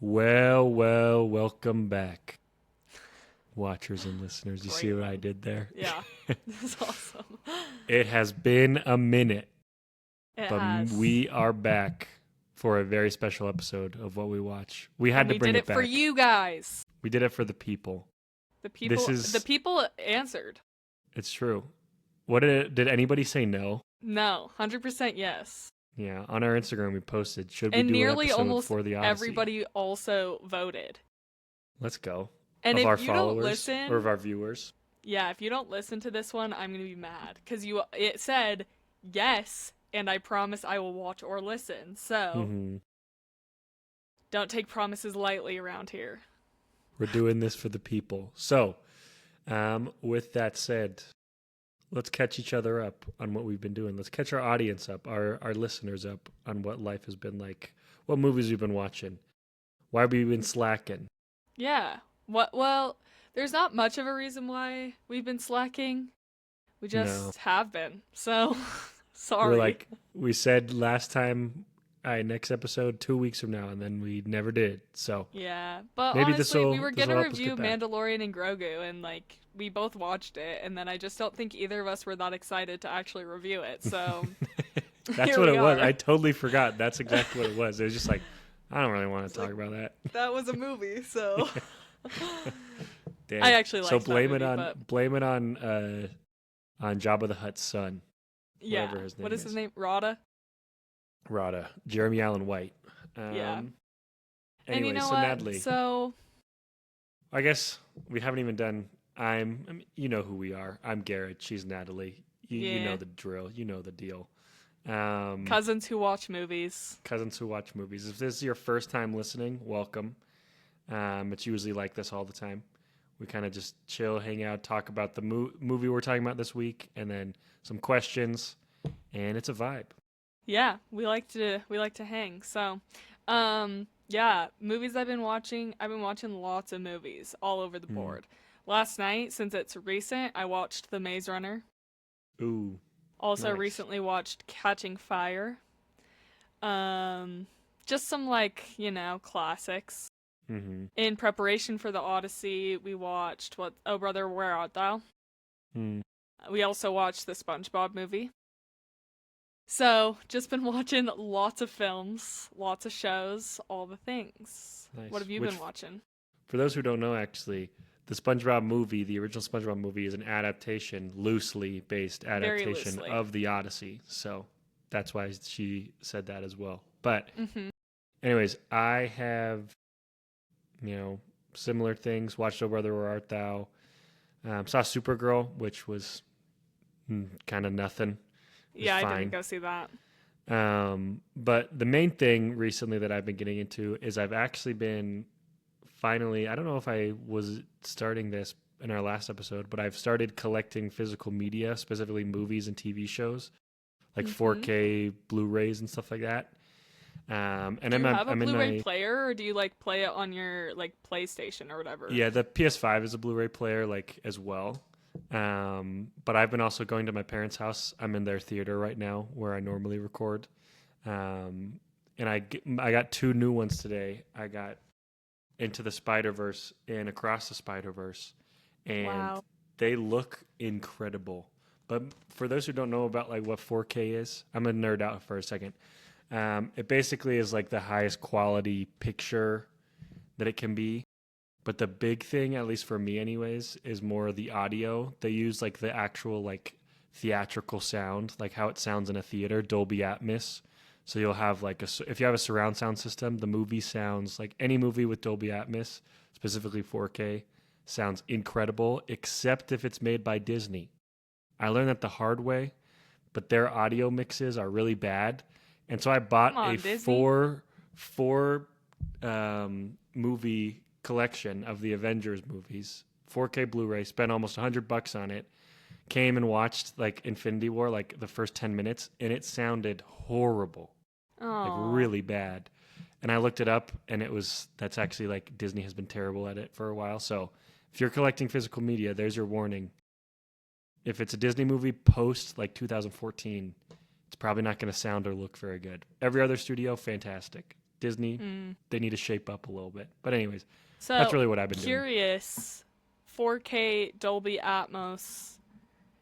Welcome back, watchers and listeners. You see what I did there? Yeah, this is awesome. It has been a minute, It but has. we are back for a very special episode of What We Watch. We had to bring did it back. for you guys. We did it for the people. The people. This is- The people answered. It's true. What did anybody say no? No, 100% yes. Yeah, on our Instagram we posted, should we And do an nearly episode almost for the Odyssey? everybody also voted. Let's go. And of if our you followers don't listen, or of our viewers. Yeah, if you don't listen to this one, I'm gonna be mad because it said yes, and I promise I will watch or listen. So don't take promises lightly around here. We're doing this for the people. So, with that said, let's catch each other up on what we've been doing. Let's catch our audience up, our listeners up on what life has been like, what movies we've been watching, why we've been slacking. Yeah. Well, there's not much of a reason why we've been slacking. We just have been. So, sorry. We said last time, next episode 2 weeks from now, and then we never did. So yeah, but maybe honestly, we were gonna review Mandalorian and Grogu, and we both watched it, and then I just don't think either of us were that excited to actually review it. So that's what it was. I totally forgot. That's exactly what it was. It was just like, I don't really want to talk about that. That was a movie, so Damn. I actually like. So blame it on Jabba the Hutt's son. Yeah. Whatever his name what is his name? Rada, Jeremy Allen White. Yeah. Anyway, and you know so what? Natalie. So I guess we haven't even done. I mean, you know who we are. I'm Garett. She's Natalie. You know the drill. You know the deal. Cousins who watch movies. If this is your first time listening, welcome. It's usually like this all the time. We kind of just chill, hang out, talk about the movie we're talking about this week, and then some questions, and it's a vibe. Yeah, we like to hang. So, yeah, movies I've been watching lots of movies all over the board. Last night, since it's recent, I watched The Maze Runner. Ooh. Also nice. recently watched Catching Fire. Just some classics. Mm-hmm. In preparation for the Odyssey, we watched Oh Brother, Where Art Thou? We also watched the SpongeBob movie. So, just been watching lots of films, lots of shows, all the things. Nice. What have you been watching? For those who don't know, actually, the SpongeBob movie, the original SpongeBob movie, is an loosely based adaptation of the Odyssey. So that's why she said that as well. But anyways, I have, similar things. Watched Oh Brother, Where Art Thou? Saw Supergirl, which was kind of nothing. Yeah, I didn't go see that. But the main thing recently that I've been getting into is I've actually been finally, I don't know if I was starting this in our last episode, but I've started collecting physical media, specifically movies and TV shows, like 4K Blu-rays and stuff like that. And do you have a Blu-ray player, or do you play it on your PlayStation or whatever? Yeah, the PS5 is a Blu-ray player as well. But I've been also going to my parents' house. I'm in their theater right now where I normally record. And I got 2 new ones today. I got Into the Spider-Verse and Across the Spider-Verse. And they look incredible. But for those who don't know about what 4K is, I'm going to nerd out for a second. It basically is the highest quality picture that it can be. But the big thing, at least for me anyways, is more the audio. They use the actual theatrical sound, how it sounds in a theater, Dolby Atmos. So you'll have if you have a surround sound system, the movie sounds any movie with Dolby Atmos, specifically 4K, sounds incredible, except if it's made by Disney. I learned that the hard way, but their audio mixes are really bad. And so I bought a Disney. four movie collection of the Avengers movies, 4K Blu-ray, spent almost $100 on it, came and watched Infinity War, the first 10 minutes, and it sounded horrible. Really bad. And I looked it up, and that's actually Disney has been terrible at it for a while. So if you're collecting physical media, there's your warning. If it's a Disney movie post 2014, it's probably not going to sound or look very good. Every other studio, fantastic. Disney, they need to shape up a little bit. But anyways, So that's really what I've been doing. curious, 4K Dolby Atmos,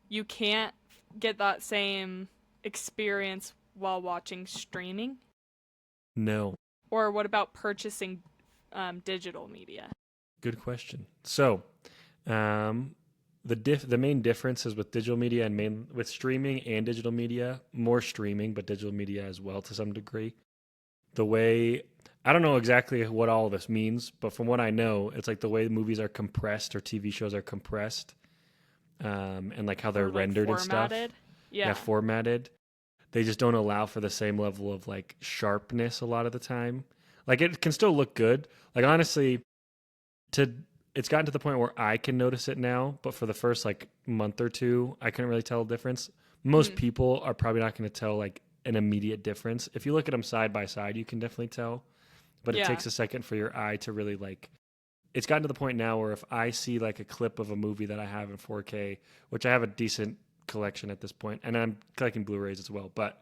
you can't get that same experience while watching streaming? No. Or what about purchasing digital media? Good question. So, the main difference is with digital media and with streaming and digital media, more streaming, but digital media as well to some degree. The way I don't know exactly what all of this means, but from what I know, it's like the way movies are compressed or TV shows are compressed, and like how they're rendered and stuff. Yeah, formatted. They just don't allow for the same level of like sharpness a lot of the time. Like it can still look good. Like honestly, it's gotten to the point where I can notice it now, but for the first like month or two, I couldn't really tell the difference. Most people are probably not going to tell like an immediate difference. If you look at them side by side, you can definitely tell, but it takes a second for your eye to really like. It's gotten to the point now where if I see like a clip of a movie that I have in 4K, which I have a decent collection at this point, and I'm collecting Blu-rays as well, but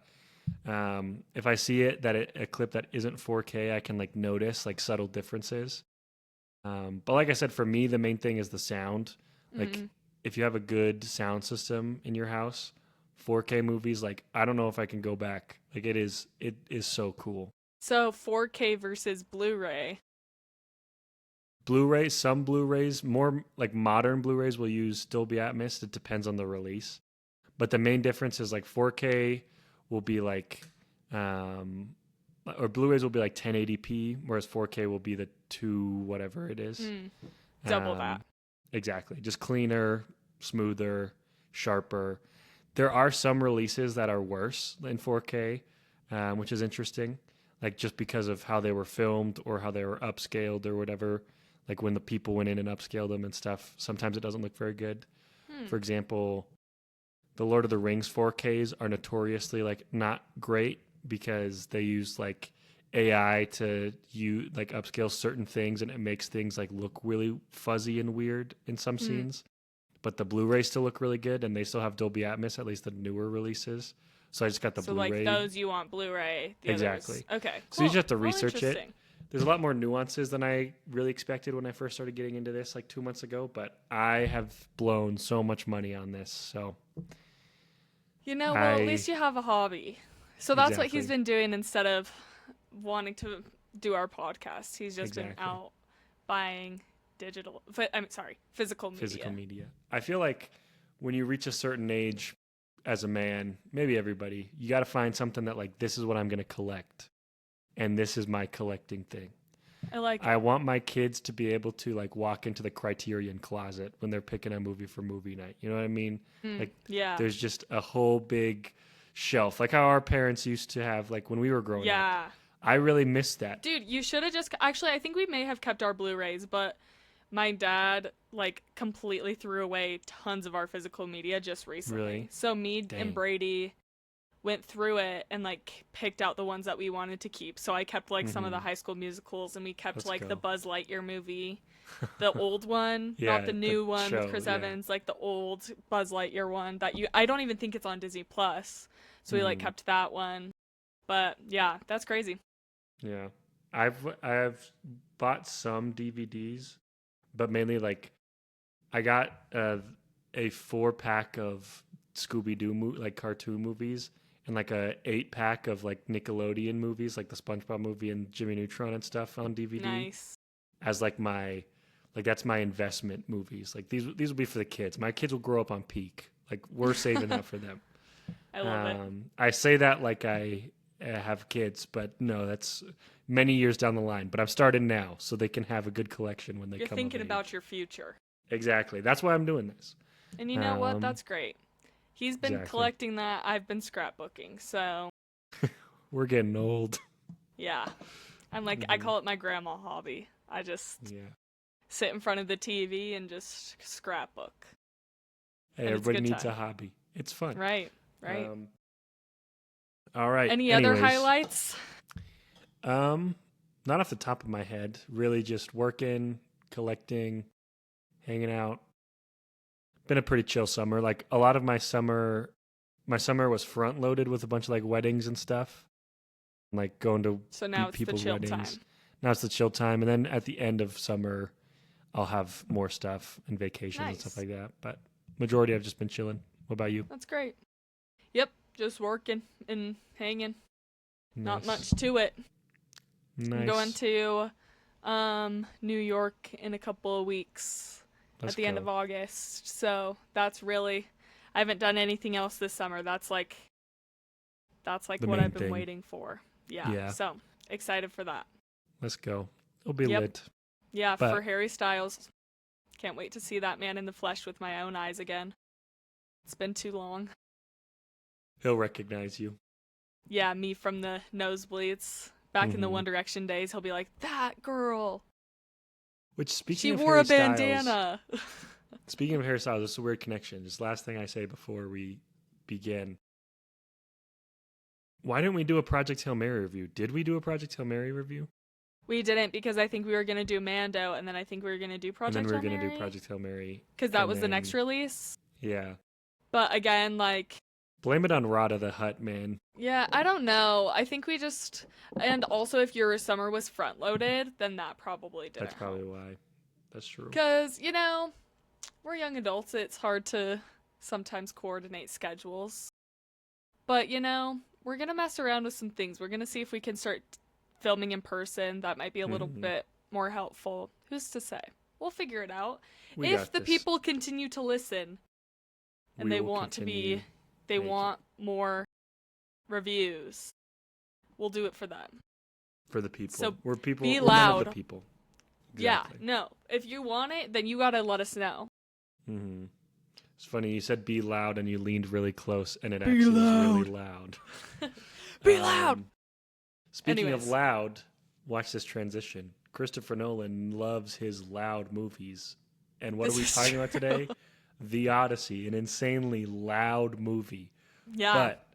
if I see a clip that isn't 4K, I can like notice like subtle differences. But like I said, for me, the main thing is the sound. Like if you have a good sound system in your house, 4K movies, like I don't know if I can go back. Like it is so cool. So 4K versus Blu-ray. Blu-ray, some Blu-rays, more like modern Blu-rays will use Dolby Atmos. It depends on the release. But the main difference is like 4K will be like, or Blu-rays will be like 1080p, whereas 4K will be the 2 whatever it is. Double that. Exactly. Just cleaner, smoother, sharper. There are some releases that are worse in 4K, which is interesting. Like just because of how they were filmed or how they were upscaled or whatever. Like when the people went in and upscaled them and stuff, sometimes it doesn't look very good. For example, the Lord of the Rings 4Ks are notoriously like not great because they use like AI to like upscale certain things and it makes things like look really fuzzy and weird in some scenes. But the Blu-rays still look really good and they still have Dolby Atmos, at least the newer releases. So I just got the Blu-ray. So like those you want Blu-ray. Exactly. Others. Okay. Cool. So you just have to research it. There's a lot more nuances than I really expected when I first started getting into this like 2 months ago, but I have blown so much money on this. So well, at least you have a hobby. So that's what he's been doing instead of wanting to do our podcast. He's just been out buying physical media. Physical media. I feel like when you reach a certain age as a man, maybe everybody, you got to find something that like, this is what I'm going to collect. And this is my collecting thing. I want my kids to be able to like walk into the Criterion closet when they're picking a movie for movie night. You know what I mean? There's just a whole big shelf, like how our parents used to have, like when we were growing up. I really miss that. Dude, you should have just actually. I think we may have kept our Blu-rays, but my dad like completely threw away tons of our physical media just recently. Really? So me and Brady went through it and like picked out the ones that we wanted to keep. So I kept like some of the High School Musicals, and we kept the Buzz Lightyear movie, the old one, not the new one with Chris Evans, like the old Buzz Lightyear one that I don't even think it's on Disney Plus. So we like kept that one. But yeah, that's crazy. Yeah. I've bought some DVDs, but mainly like I got a 4-pack of Scooby-Doo like cartoon movies and like a 8-pack of like Nickelodeon movies, like the SpongeBob movie and Jimmy Neutron and stuff on DVD. Nice. As like that's my investment movies. Like these will be for the kids. My kids will grow up on Peak. Like we're saving that for them. I love it. I say that like I have kids, but no, that's many years down the line. But I'm starting now, so they can have a good collection when they come. You're thinking about your future. Exactly. That's why I'm doing this. And you know what? That's great. He's been collecting that. I've been scrapbooking. So we're getting old. Yeah. I'm like, I call it my grandma hobby. I just sit in front of the TV and just scrapbook. Hey, everybody needs a hobby. It's fun. Right. All right. Any other highlights? Not off the top of my head. Really just working, collecting, hanging out. Been a pretty chill summer. Like a lot of my summer was front loaded with a bunch of like weddings and stuff. like going to So now it's the people's chill weddings. time. Now it's the chill time, and then at the end of summer, I'll have more stuff and vacations and Nice. stuff like that. But majority, I've just been chilling. What about you? That's great. Yep, just working and hanging. Not Nice. much to it. Nice. I'm going to New York in a couple of weeks Let's at the end go. of August. So that's really, I haven't done anything else this summer. That's like The what main I've been thing. waiting for. Yeah. Yeah. So excited for that. Let's go. It'll be Yep. lit. Yeah, But- for Harry Styles. Can't wait to see that man in the flesh with my own eyes again. It's been too long. He'll recognize you. Yeah, me from the nosebleeds. Back in the Mhm. One Direction days, he'll be like, that girl. Which, speaking She of wore Harry a bandana. Styles, speaking of Harry Styles, this is a weird connection. Just last thing I say before we begin. Why didn't we do a Project Hail Mary review? Did we do a Project Hail Mary review? We didn't because I think we were going to do Mando and then I think we were going to do Project and then we were Hail going to Mary. do Project Hail Mary. Because that and was the next then- release. Yeah. But again, like, Blame it on Rada the Hutt, man. yeah, I don't know. I think we just, and also if your summer was front loaded, then that probably didn't. That's probably why. That's true. Because, you know, we're young adults. It's hard to sometimes coordinate schedules. But, you know, we're going to mess around with some things. We're going to see if we can start filming in person. That might be a little Mhm. bit more helpful. Who's to say? We'll figure it out. We If got the this. people continue to listen and We they will want to continue. be, they making- want more reviews, we'll do it for them. For the people. So we're people. be we're men of loud. the people. Yeah, Exactly. no. If you want it, then you got to let us know. Mm-hmm. It's funny. You said be loud and you leaned really close and it Be actually loud. was really loud. Be loud! Speaking Anyways. of loud, watch this transition. Christopher Nolan loves his loud movies. And what This are we is talking about true. today? The Odyssey, an insanely loud movie. Yeah. But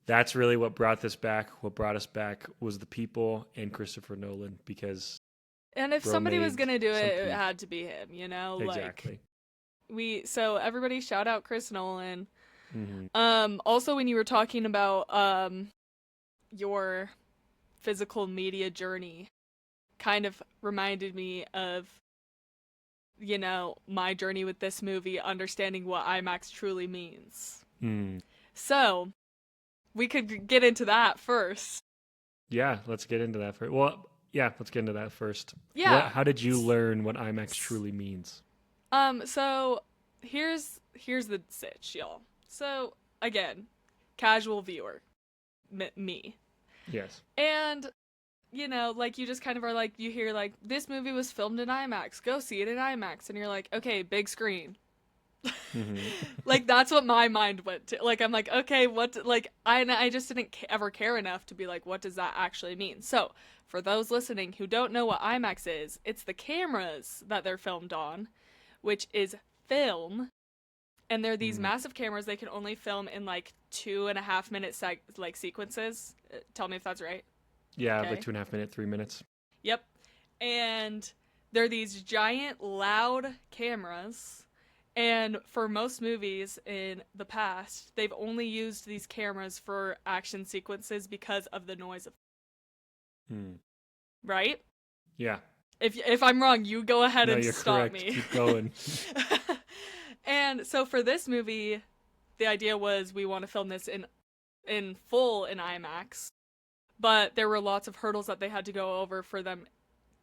that's really what brought this back. What brought us back was the people and Christopher Nolan, because And if Bro somebody was made going to do it, some it peak. had to be him, you know? exactly. Like, so everybody shout out Chris Nolan. Mhm. Also when you were talking about, your physical media journey, kind of reminded me of, you know, my journey with this movie, understanding what IMAX truly means. Mm. So, we could get into that first. Yeah, let's get into that first. Well, yeah, let's get into that first. Yeah. How did you learn what IMAX truly means? So here's the sitch, y'all. So again, casual viewer, me, Yes. and you know, like you just kind of are like, you hear like this movie was filmed in IMAX, go see it in IMAX, and you're like, okay, big screen. Mhm. Like that's what my mind went to. Like I'm like, okay, what? Like I just didn't ever care enough to be like, what does that actually mean? So for those listening who don't know what IMAX is, it's the cameras that they're filmed on, which is film, and they're these massive cameras. They can only film in like 2.5 minute sequences. Tell me if that's right. Yeah, Okay. like 2.5 minutes, 3 minutes. Yep. And they're these giant, loud cameras. And for most movies in the past, they've only used these cameras for action sequences because of the noise of, Hmm. right? Yeah. If I'm wrong, you go ahead No, and you're stop correct. me. Keep going. And so for this movie, the idea was we want to film this in full in IMAX. But there were lots of hurdles that they had to go over for them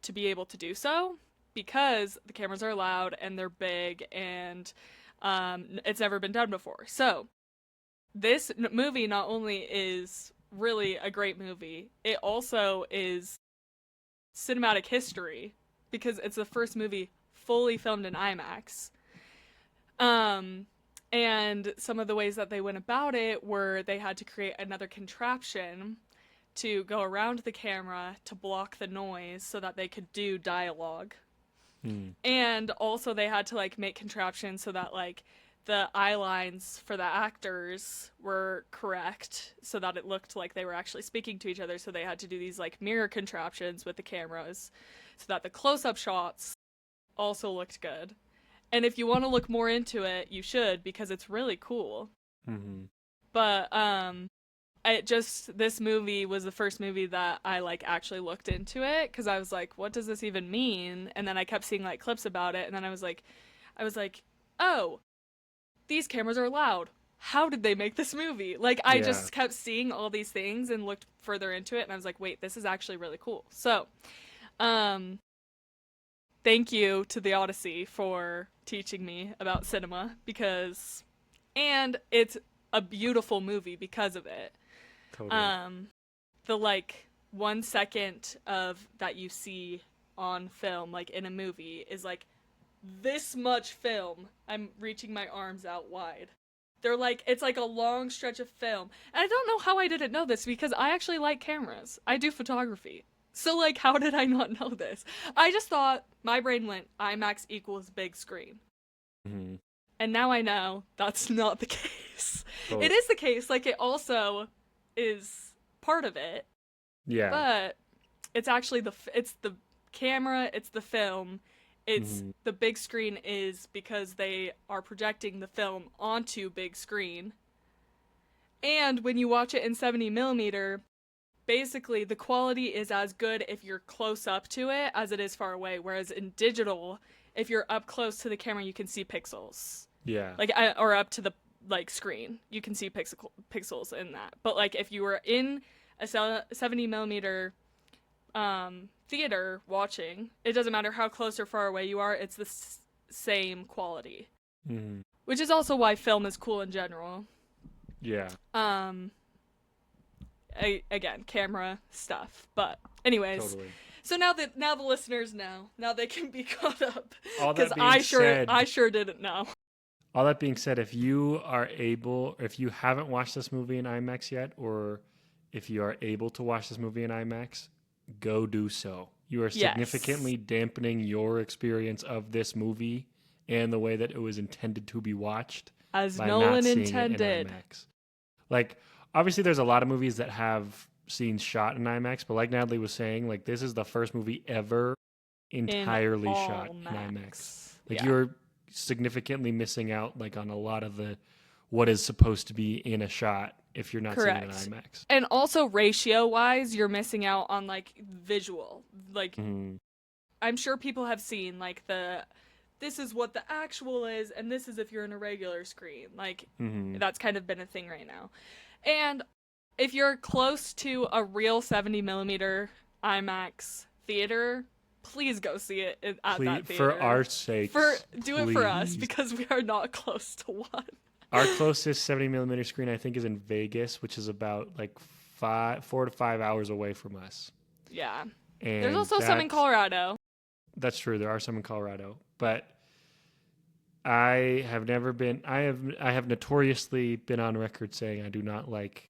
to be able to do so, because the cameras are loud and they're big and it's never been done before. So this movie not only is really a great movie, it also is cinematic history because it's the first movie fully filmed in IMAX. And some of the ways that they went about it were they had to create another contraption to go around the camera to block the noise so that they could do dialogue. Hmm. And also they had to like make contraptions so that like the eye lines for the actors were correct so that it looked like they were actually speaking to each other. So they had to do these like mirror contraptions with the cameras so that the close-up shots also looked good. And if you want to look more into it, you should, because it's really cool. Mm-hmm. But this movie was the first movie that I like actually looked into it, because I was like, what does this even mean? And then I kept seeing like clips about it, and then I was like, oh, these cameras are loud. How did they make this movie? Like, I just kept seeing all these things and looked further into it, and I was like, wait, this is actually really cool. So, thank you to the Odyssey for teaching me about cinema, and it's a beautiful movie because of it. Totally. The like 1 second of that you see on film, like in a movie, is like this much film. I'm reaching my arms out wide. They're like, it's like a long stretch of film. And I don't know how I didn't know this, because I actually like cameras. I do photography. So like, how did I not know this? I just thought, my brain went, IMAX equals big screen. Mm-hmm. And now I know that's not the case. Oh. It is the case, like it also is part of it. Yeah. But it's actually it's the camera, it's the film. It's the big screen is because they are projecting the film onto big screen. And when you watch it in 70 millimeter, basically the quality is as good if you're close up to it as it is far away. Whereas in digital, if you're up close to the camera, you can see pixels. Yeah. Like, or up to the like screen, you can see pixels in that. But like if you were in a 70 millimeter theater watching, it doesn't matter how close or far away you are, it's the same quality. Mm-hmm. Which is also why film is cool in general. Yeah. Again, camera stuff. But anyways, Totally. So now the listeners know. Now they can be caught up. Because I sure didn't know. All that being said, if you haven't watched this movie in IMAX yet, or if you are able to watch this movie in IMAX, go do so. You are significantly dampening your experience of this movie and the way that it was intended to be watched. As by Nolan not seeing intended. It in IMAX. Like, obviously there's a lot of movies that have scenes shot in IMAX, but like Natalie was saying, like, this is the first movie ever entirely shot in IMAX. Like, you're significantly missing out like on a lot of the what is supposed to be in a shot if you're not seeing it in IMAX. And also ratio wise, you're missing out on like visual. Like I'm sure people have seen like this is what the actual is, and this is if you're in a regular screen. Like that's kind of been a thing right now. And if you're close to a real 70 millimeter IMAX theater, please go see it at that theater. For our sake. Do it for us, because we are not close to one. Our closest 70 millimeter screen, I think, is in Vegas, which is about like 4 to 5 hours away from us. Yeah. And there's also some in Colorado. That's true. There are some in Colorado, but I have notoriously been on record saying I do not like,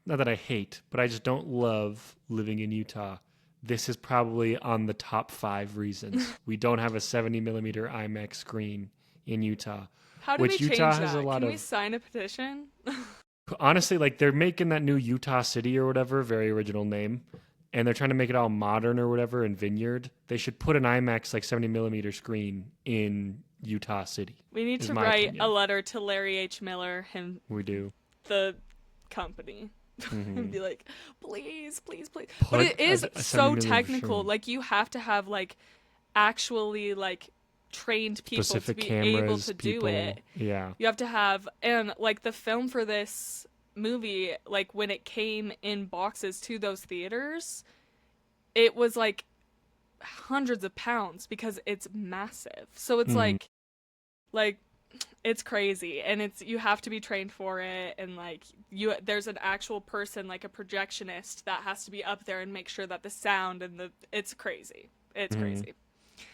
not that I hate, but I just don't love living in Utah. This is probably on the top 5 reasons we don't have a 70 millimeter IMAX screen in Utah. How do we change that? Can we sign a petition? Honestly, like, they're making that new Utah City or whatever, very original name, and they're trying to make it all modern or whatever in Vineyard. They should put an IMAX like 70 millimeter screen in Utah City. We need to write a letter to Larry H. Miller, We do. The company. And be like, please. But it is so technical. Like, you have to have like actually like trained people to be able to do it. Yeah. You have to have, and like the film for this movie, like when it came in boxes to those theaters, it was like hundreds of pounds because it's massive. So it's like it's crazy, and you have to be trained for it, and like there's an actual person, like a projectionist, that has to be up there and make sure that the sound and it's crazy. It's crazy.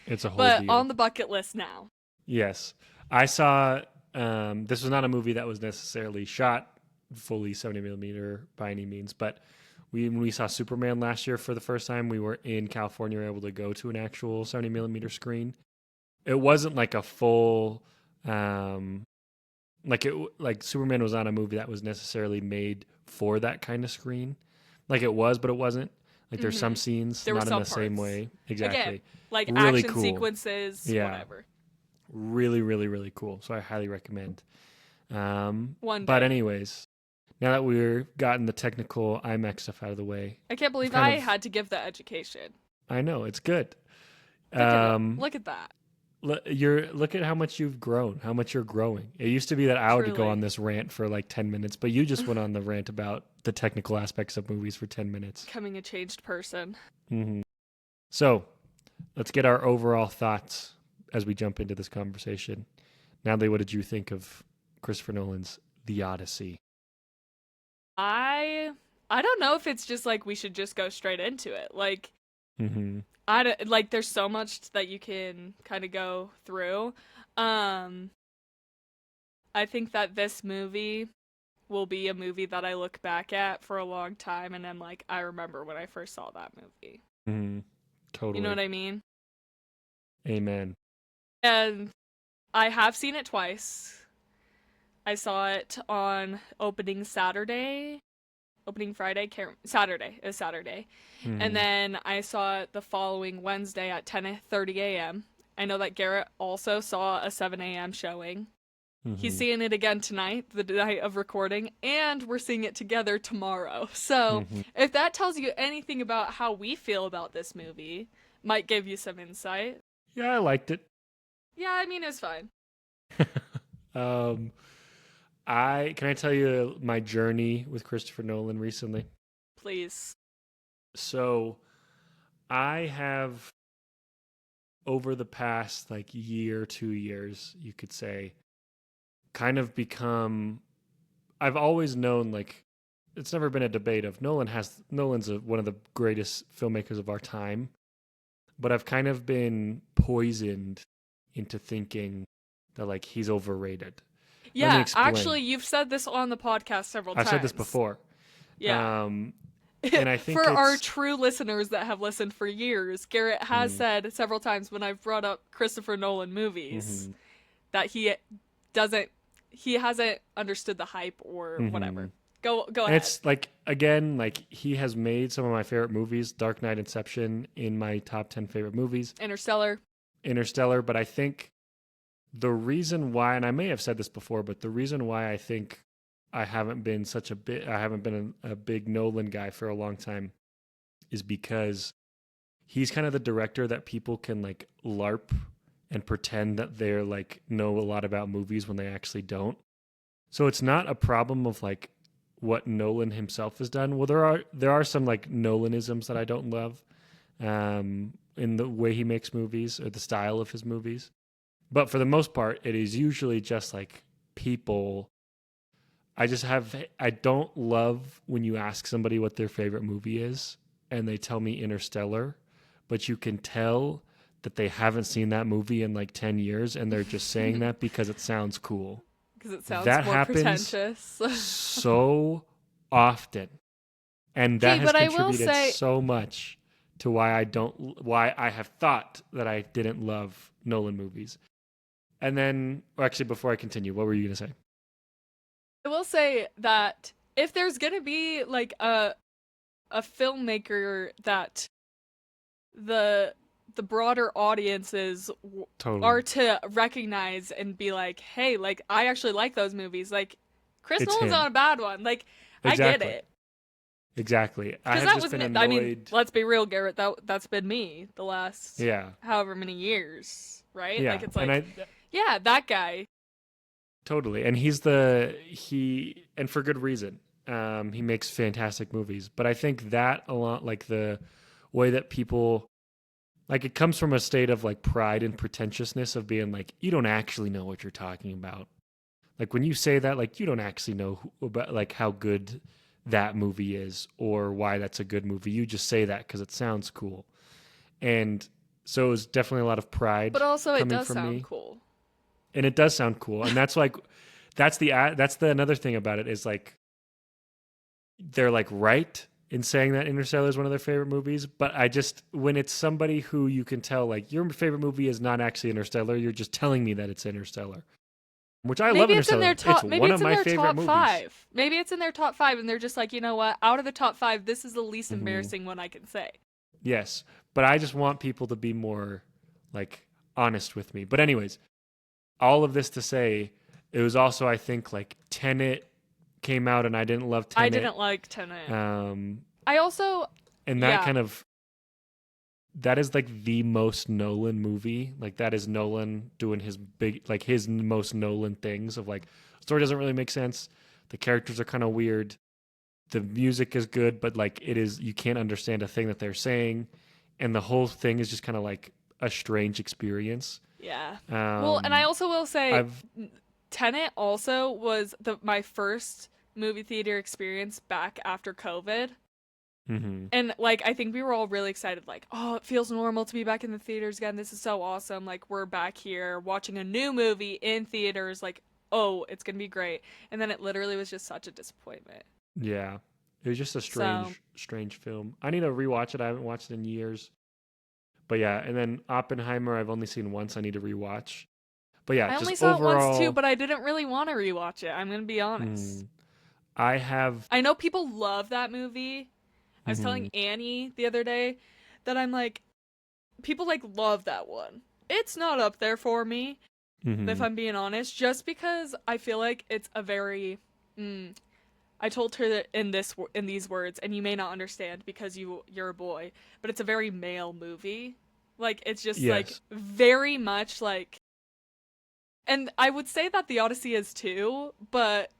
It's a whole But deal. on the bucket list now. Yes. I saw this was not a movie that was necessarily shot fully 70 millimeter by any means, but when we saw Superman last year for the first time, we were in California, able to go to an actual 70 millimeter screen. It wasn't like a full like Superman was not a movie that was necessarily made for that kind of screen. Like, it was, but it wasn't. Like, there's some scenes not in the same way. Exactly. Again, like really action sequences, whatever. Really, really, really cool. So I highly recommend. One day. But anyways, now that we're gotten the technical IMAX stuff out of the way, I can't believe I had to give the education. I know, it's good. Look at that. Look at how much you've grown, how much you're growing. It used to be that I would go on this rant for like 10 minutes, but you just went on the rant about the technical aspects of movies for 10 minutes. Becoming a changed person. Mm-hmm. So let's get our overall thoughts as we jump into this conversation. Natalie, what did you think of Christopher Nolan's The Odyssey? I don't know if it's just like we should just go straight into it. Like, there's so much that you can kind of go through. I think that this movie will be a movie that I look back at for a long time, and I'm like, I remember when I first saw that movie. Totally. You know what I mean? Amen. And I have seen it twice. I saw it on opening Friday. Saturday. It was Saturday. And then I saw it the following Wednesday at 10:30 a.m. I know that Garett also saw a 7 a.m. showing. He's seeing it again tonight, the night of recording, and we're seeing it together tomorrow. So if that tells you anything about how we feel about this movie, might give you some insight. Yeah, I liked it. Yeah, I mean, it was fine. Can I tell you my journey with Christopher Nolan recently? Please. So I have, over the past like year, 2 years, you could say, kind of become, I've always known, like, it's never been a debate of Nolan's one of the greatest filmmakers of our time, but I've kind of been poisoned into thinking that like he's overrated. Yeah, actually, you've said this on the podcast several times. I've said this before. Yeah. And I think for our true listeners that have listened for years, Garett has said several times when I've brought up Christopher Nolan movies that he hasn't understood the hype or whatever. Go ahead. And it's like, again, like he has made some of my favorite movies, Dark Knight, Inception, in my top 10 favorite movies. Interstellar, but I think the reason why, and I may have said this before, but the reason why I think I haven't been a big Nolan guy for a long time is because he's kind of the director that people can like LARP and pretend that they're like know a lot about movies when they actually don't. So it's not a problem of like what Nolan himself has done. Well, there are some like Nolanisms that I don't love in the way he makes movies or the style of his movies. But for the most part, it is usually just like people. I don't love when you ask somebody what their favorite movie is and they tell me Interstellar, but you can tell that they haven't seen that movie in like 10 years and they're just saying that because it sounds cool. Because it sounds that more pretentious. So often. And that has contributed so much to why I have thought that I didn't love Nolan movies. And then, actually, before I continue, what were you going to say? I will say that if there's going to be like a filmmaker that the broader audiences are to recognize and be like, hey, like I actually like those movies. Like Chris Nolan's not a bad one. Like exactly. I get it. Exactly. I have just been annoyed. I mean, let's be real, Garett. That's been me the last however many years, right? Yeah. Like it's like, yeah, that guy. Totally. And and for good reason. He makes fantastic movies. But I think that a lot, like the way that people, like it comes from a state of like pride and pretentiousness of being like, you don't actually know what you're talking about. Like when you say that, like you don't actually know about like how good that movie is or why that's a good movie. You just say that because it sounds cool. And so it was definitely a lot of pride. But also it does sound cool. And it does sound cool. And that's like, that's the another thing about it is like, they're like right in saying that Interstellar is one of their favorite movies. But when it's somebody who you can tell like your favorite movie is not actually Interstellar, you're just telling me that it's Interstellar. Which I love Interstellar. It's one of my favorite movies. Five. Maybe it's in their top 5 and they're just like, you know what? Out of the top 5, this is the least embarrassing one I can say. Yes. But I just want people to be more like honest with me. But anyways, all of this to say, it was also, I think, like Tenet came out and I didn't love Tenet. I didn't like Tenet. I also and that kind of that is like the most Nolan movie. Like that is Nolan doing his his most Nolan things of like story doesn't really make sense. The characters are kind of weird. The music is good, but like you can't understand a thing that they're saying, and the whole thing is just kind of like a strange experience. Yeah. Well, and I also will say, Tenet also was my first movie theater experience back after COVID. Mm-hmm. And like I think we were all really excited, like, oh, it feels normal to be back in the theaters again. This is so awesome. Like we're back here watching a new movie in theaters. Like, oh, it's gonna be great. And then it literally was just such a disappointment. Yeah, it was just a strange film. I need to rewatch it. I haven't watched it in years. But yeah, and then Oppenheimer, I've only seen once. I need to rewatch. But yeah, I only just saw overall, it once too, but I didn't really want to rewatch it. I'm gonna be honest. I know people love that movie. I was telling Annie the other day that I'm like, people like love that one. It's not up there for me, if I'm being honest, just because I feel like it's a very. I told her that in these words, and you may not understand because you're a boy, but it's a very male movie. Like it's just like very much like. And I would say that the Odyssey is too, but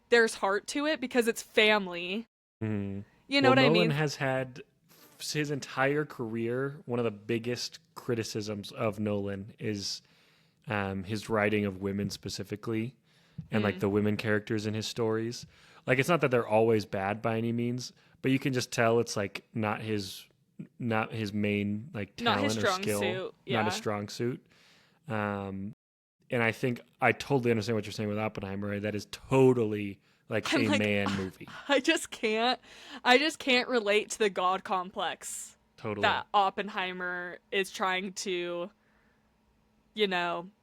there's heart to it because it's family. You know what I mean? Nolan has had his entire career. One of the biggest criticisms of Nolan is his writing of women specifically, and like the women characters in his stories. Like it's not that they're always bad by any means, but you can just tell it's like not his main like talent or skill, not his strong suit. And I think I totally understand what you're saying with Oppenheimer. Right? That is totally like man movie. I just can't relate to the God complex that Oppenheimer is trying to,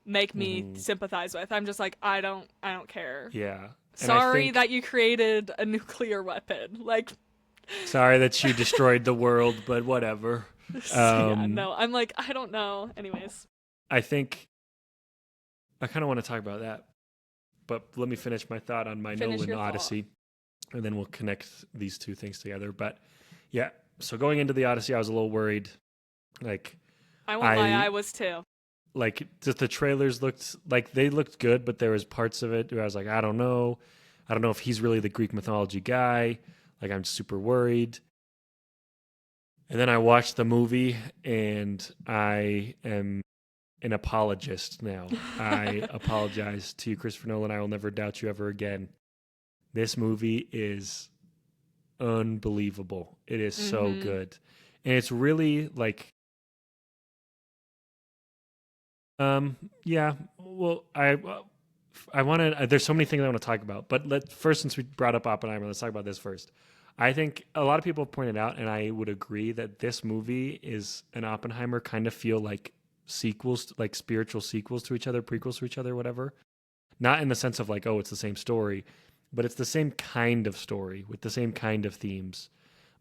make me sympathize with. I'm just like, I don't care. Yeah. Sorry that you created a nuclear weapon. Like, sorry that you destroyed the world, but whatever. I'm like, I don't know. Anyways, I think I kind of want to talk about that. But let me finish my thought on my Nolan Odyssey, and then we'll connect these two things together. But yeah, so going into the Odyssey, I was a little worried. Like, I won't lie, I was too. Like, just the trailers they looked good, but there was parts of it where I was like, I don't know if he's really the Greek mythology guy. Like, I'm super worried. And then I watched the movie, and I am an apologist now. I apologize to you, Christopher Nolan. I will never doubt you ever again. This movie is unbelievable. It is so good. And it's really like yeah, well, I want to there's so many things I want to talk about, but first, since we brought up Oppenheimer, let's talk about this first. I think a lot of people have pointed out, and I would agree, that this movie is an Oppenheimer kind of feel like sequels, like spiritual sequels to each other, prequels to each other, whatever. Not in the sense of like, oh, it's the same story, but it's the same kind of story with the same kind of themes.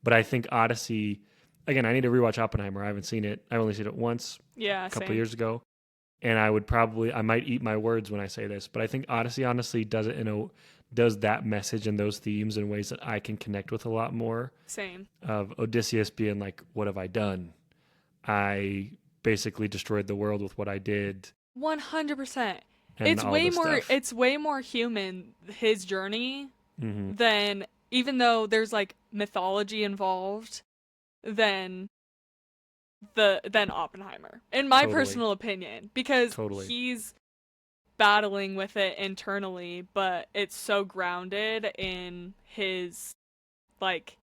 But I think Odyssey, again, I need to rewatch Oppenheimer. I haven't seen it. I've only seen it once, a couple years ago. And I might eat my words when I say this, but I think Odyssey honestly does that message and those themes in ways that I can connect with a lot more. Same. Of Odysseus being like, what have I done? I basically destroyed the world with what I did. 100%. It's way more human, his journey, than, even though there's like mythology involved, than Oppenheimer, in my personal opinion, because he's battling with it internally, but it's so grounded in his, like,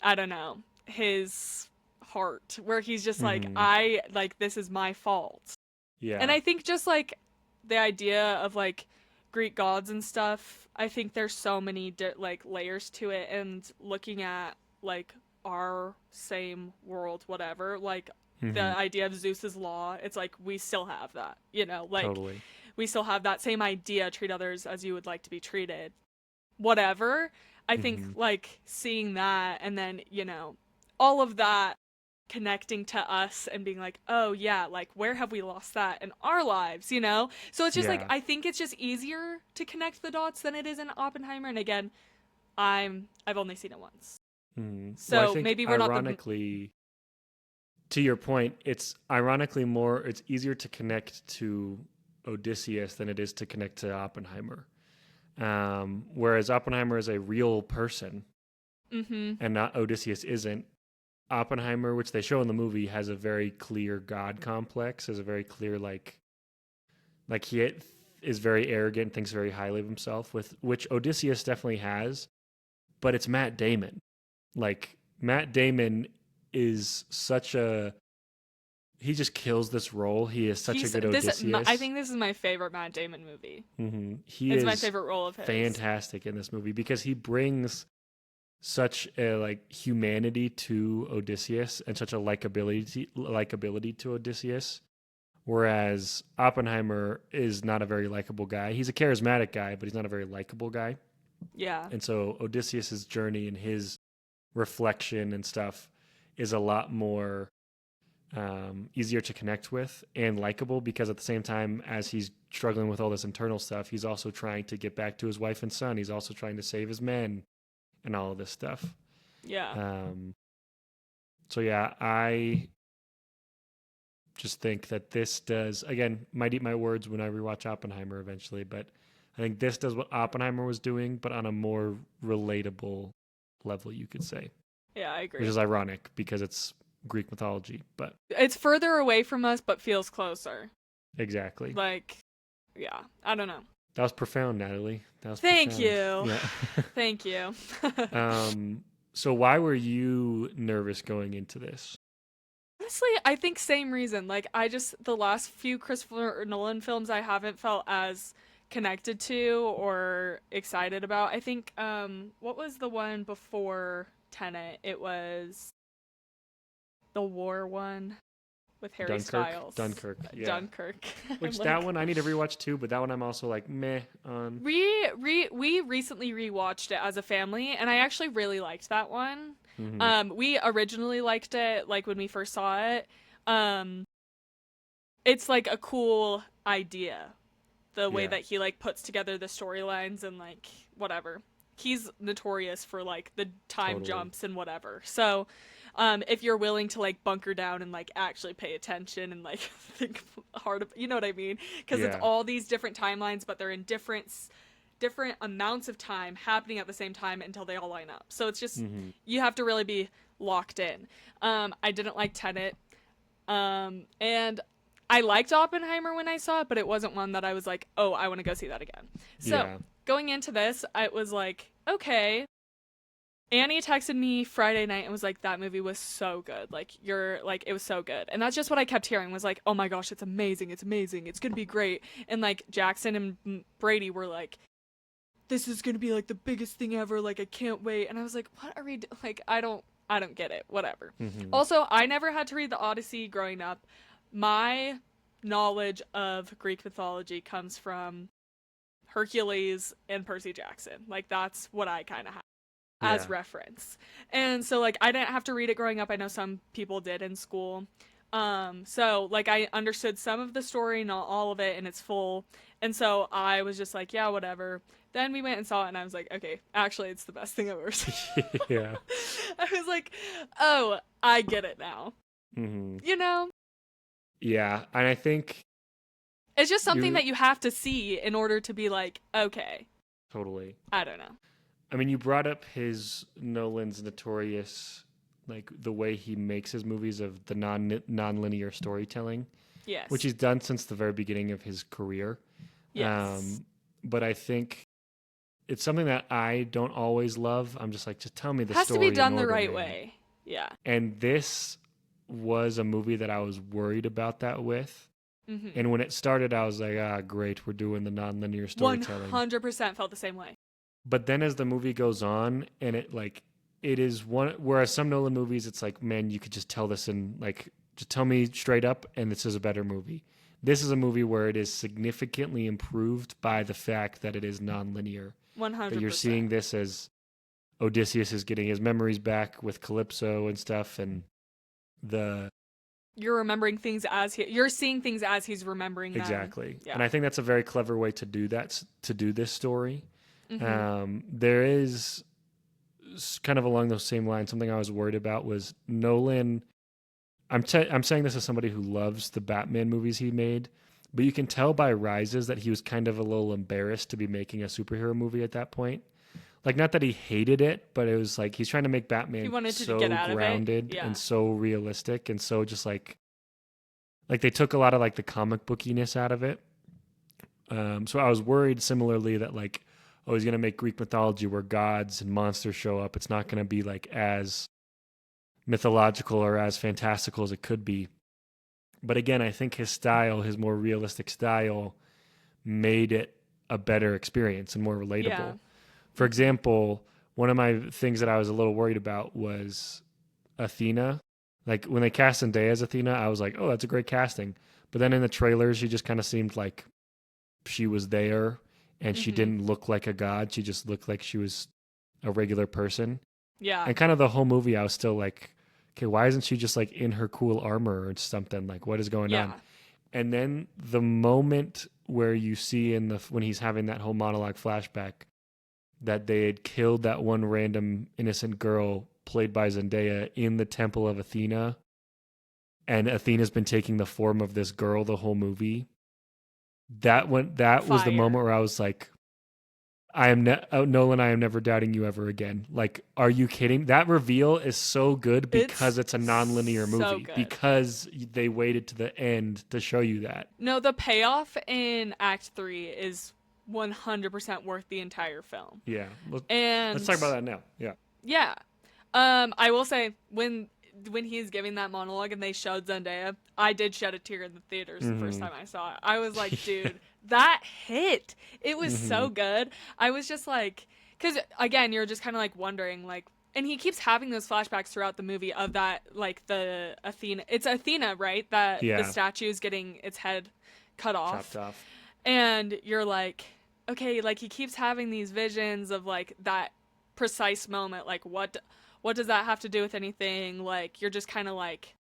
I don't know, his heart, where he's just like, this is my fault. Yeah. And I think just like the idea of like Greek gods and stuff, I think there's so many like layers to it, and looking at like our same world, whatever, like the idea of Zeus's law, it's like we still have that, like we still have that same idea, treat others as you would like to be treated, whatever. I think like seeing that, and then all of that connecting to us and being like, oh yeah, like where have we lost that in our lives, you know? So it's just like, Yeah. I think it's just easier to connect the dots than it is in Oppenheimer. And again, I've only seen it once. Well, I So think maybe we're not the. ironically, to your point, it's ironically it's easier to connect to Odysseus than it is to connect to Oppenheimer. Whereas Oppenheimer is a real person and not Odysseus isn't. Oppenheimer, which they show in the movie, has a very clear God complex, has a very clear like he is very arrogant, thinks very highly of himself, with which Odysseus definitely has, but it's Matt Damon. Like Matt Damon is he just kills this role. He is such a good Odysseus. I think this is my favorite Matt Damon movie. He It's is my favorite role of his. fantastic in this movie because he brings such a humanity to Odysseus and such a likability to Odysseus. Whereas Oppenheimer is not a very likable guy. He's a charismatic guy, but he's not a very likable guy. Yeah. And so Odysseus's journey and his reflection and stuff is a lot more easier to connect with and likable, because at the same time as he's struggling with all this internal stuff, he's also trying to get back to his wife and son. He's also trying to save his men and all of this stuff. Yeah. So yeah, I just think that this does, again, might eat my words when I rewatch Oppenheimer eventually, but I think this does what Oppenheimer was doing, but on a more relatable level, you could say. Yeah, I agree. Which is ironic because it's Greek mythology, but it's further away from us, but feels closer. Exactly. Like, yeah, I don't know. That was profound, Natalie. That was Thank profound. you. Yeah. Thank you. So why were you nervous going into this? Honestly, I think same reason. Like, the last few Christopher Nolan films I haven't felt as connected to or excited about. I think, what was the one before Tenet? It was the war one with Harry Styles. Dunkirk, yeah. Dunkirk. Which that one I need to rewatch too, but that one I'm also like meh on. We recently rewatched it as a family, and I actually really liked that one. We originally liked it like when we first saw it. It's like a cool idea, the way that he like puts together the storylines and like whatever. He's notorious for like the time jumps and whatever. So if you're willing to like bunker down and like actually pay attention and like think hard, you know what I mean? Because it's all these different timelines, but they're in different amounts of time happening at the same time until they all line up. So it's just you have to really be locked in. I didn't like Tenet, and I liked Oppenheimer when I saw it, but it wasn't one that I was like, oh, I want to go see that again. So going into this, I was like, okay. Annie texted me Friday night and was like, that movie was so good. Like, it was so good. And that's just what I kept hearing was like, oh my gosh, it's amazing. It's amazing. It's going to be great. And like Jackson and Brady were like, this is going to be like the biggest thing ever. Like, I can't wait. And I was like, what are we like, I don't get it. Whatever. Also, I never had to read the Odyssey growing up. My knowledge of Greek mythology comes from Hercules and Percy Jackson. Like, that's what I kind of have as reference. And so like I didn't have to read it growing up. I know some people did in school. So like I understood some of the story, not all of it in its full. And so I was just like, yeah, whatever. Then we went and saw it and I was like, okay, actually it's the best thing I've ever seen. Yeah. I was like, oh, I get it now. You know? Yeah. And I think it's just something that you have to see in order to be like, okay. Totally. I don't know. I mean, you brought up Nolan's notorious, like the way he makes his movies of the non-linear storytelling. Yes. Which he's done since the very beginning of his career. Yes. But I think it's something that I don't always love. I'm just like, just tell me the story. It has to be done the right way. Yeah. And this was a movie that I was worried about that with. And when it started, I was like, great, we're doing the non-linear storytelling. 100% felt the same way. But then as the movie goes on, and it is one, whereas some Nolan movies, it's like, man, you could just tell this in like, just tell me straight up, and this is a better movie. This is a movie where it is significantly improved by the fact that it is non-linear. 100%. That you're seeing this as Odysseus is getting his memories back with Calypso and stuff, and You're remembering things you're seeing things as he's remembering them. Exactly. Yeah. And I think that's a very clever way to do that, to do this story. Mm-hmm. There is kind of along those same lines, something I was worried about was Nolan. I'm saying this as somebody who loves the Batman movies he made, but you can tell by Rises that he was kind of a little embarrassed to be making a superhero movie at that point. Like, not that he hated it, but it was like he's trying to make Batman so get out grounded of it. Yeah. and so realistic and so just like they took a lot of like the comic bookiness out of it. So I was worried similarly that like, oh, he's going to make Greek mythology where gods and monsters show up. It's not going to be like as mythological or as fantastical as it could be. But again, I think his style, his more realistic style, made it a better experience and more relatable. Yeah. For example, one of my things that I was a little worried about was Athena. Like when they cast Zendaya as Athena, I was like, oh, that's a great casting. But then in the trailers, she just kind of seemed like she was there and she didn't look like a god. She just looked like she was a regular person. Yeah. And kind of the whole movie, I was still like, okay, why isn't she just like in her cool armor or something? Like, what is going on? And then the moment where you see when he's having that whole monologue flashback that they had killed that one random innocent girl played by Zendaya in the temple of Athena, and Athena's been taking the form of this girl the whole movie. That was the moment where I was like, Nolan, I am never doubting you ever again. Like, are you kidding? That reveal is so good because it's a non-linear movie. Because they waited to the end to show you that. No, the payoff in Act 3 is 100% worth the entire film. Yeah. And let's talk about that now. Yeah. Yeah. I will say when he's giving that monologue and they showed Zendaya, I did shed a tear in the theaters the first time I saw it. I was like, dude, that hit. It was so good. I was just like, because again, you're just kind of like wondering, like, and he keeps having those flashbacks throughout the movie of that, like the Athena. It's Athena, right? That the statue is getting its head cut off. Chopped off. And you're like, okay, like he keeps having these visions of like that precise moment. Like what does that have to do with anything? Like you're just kind of like,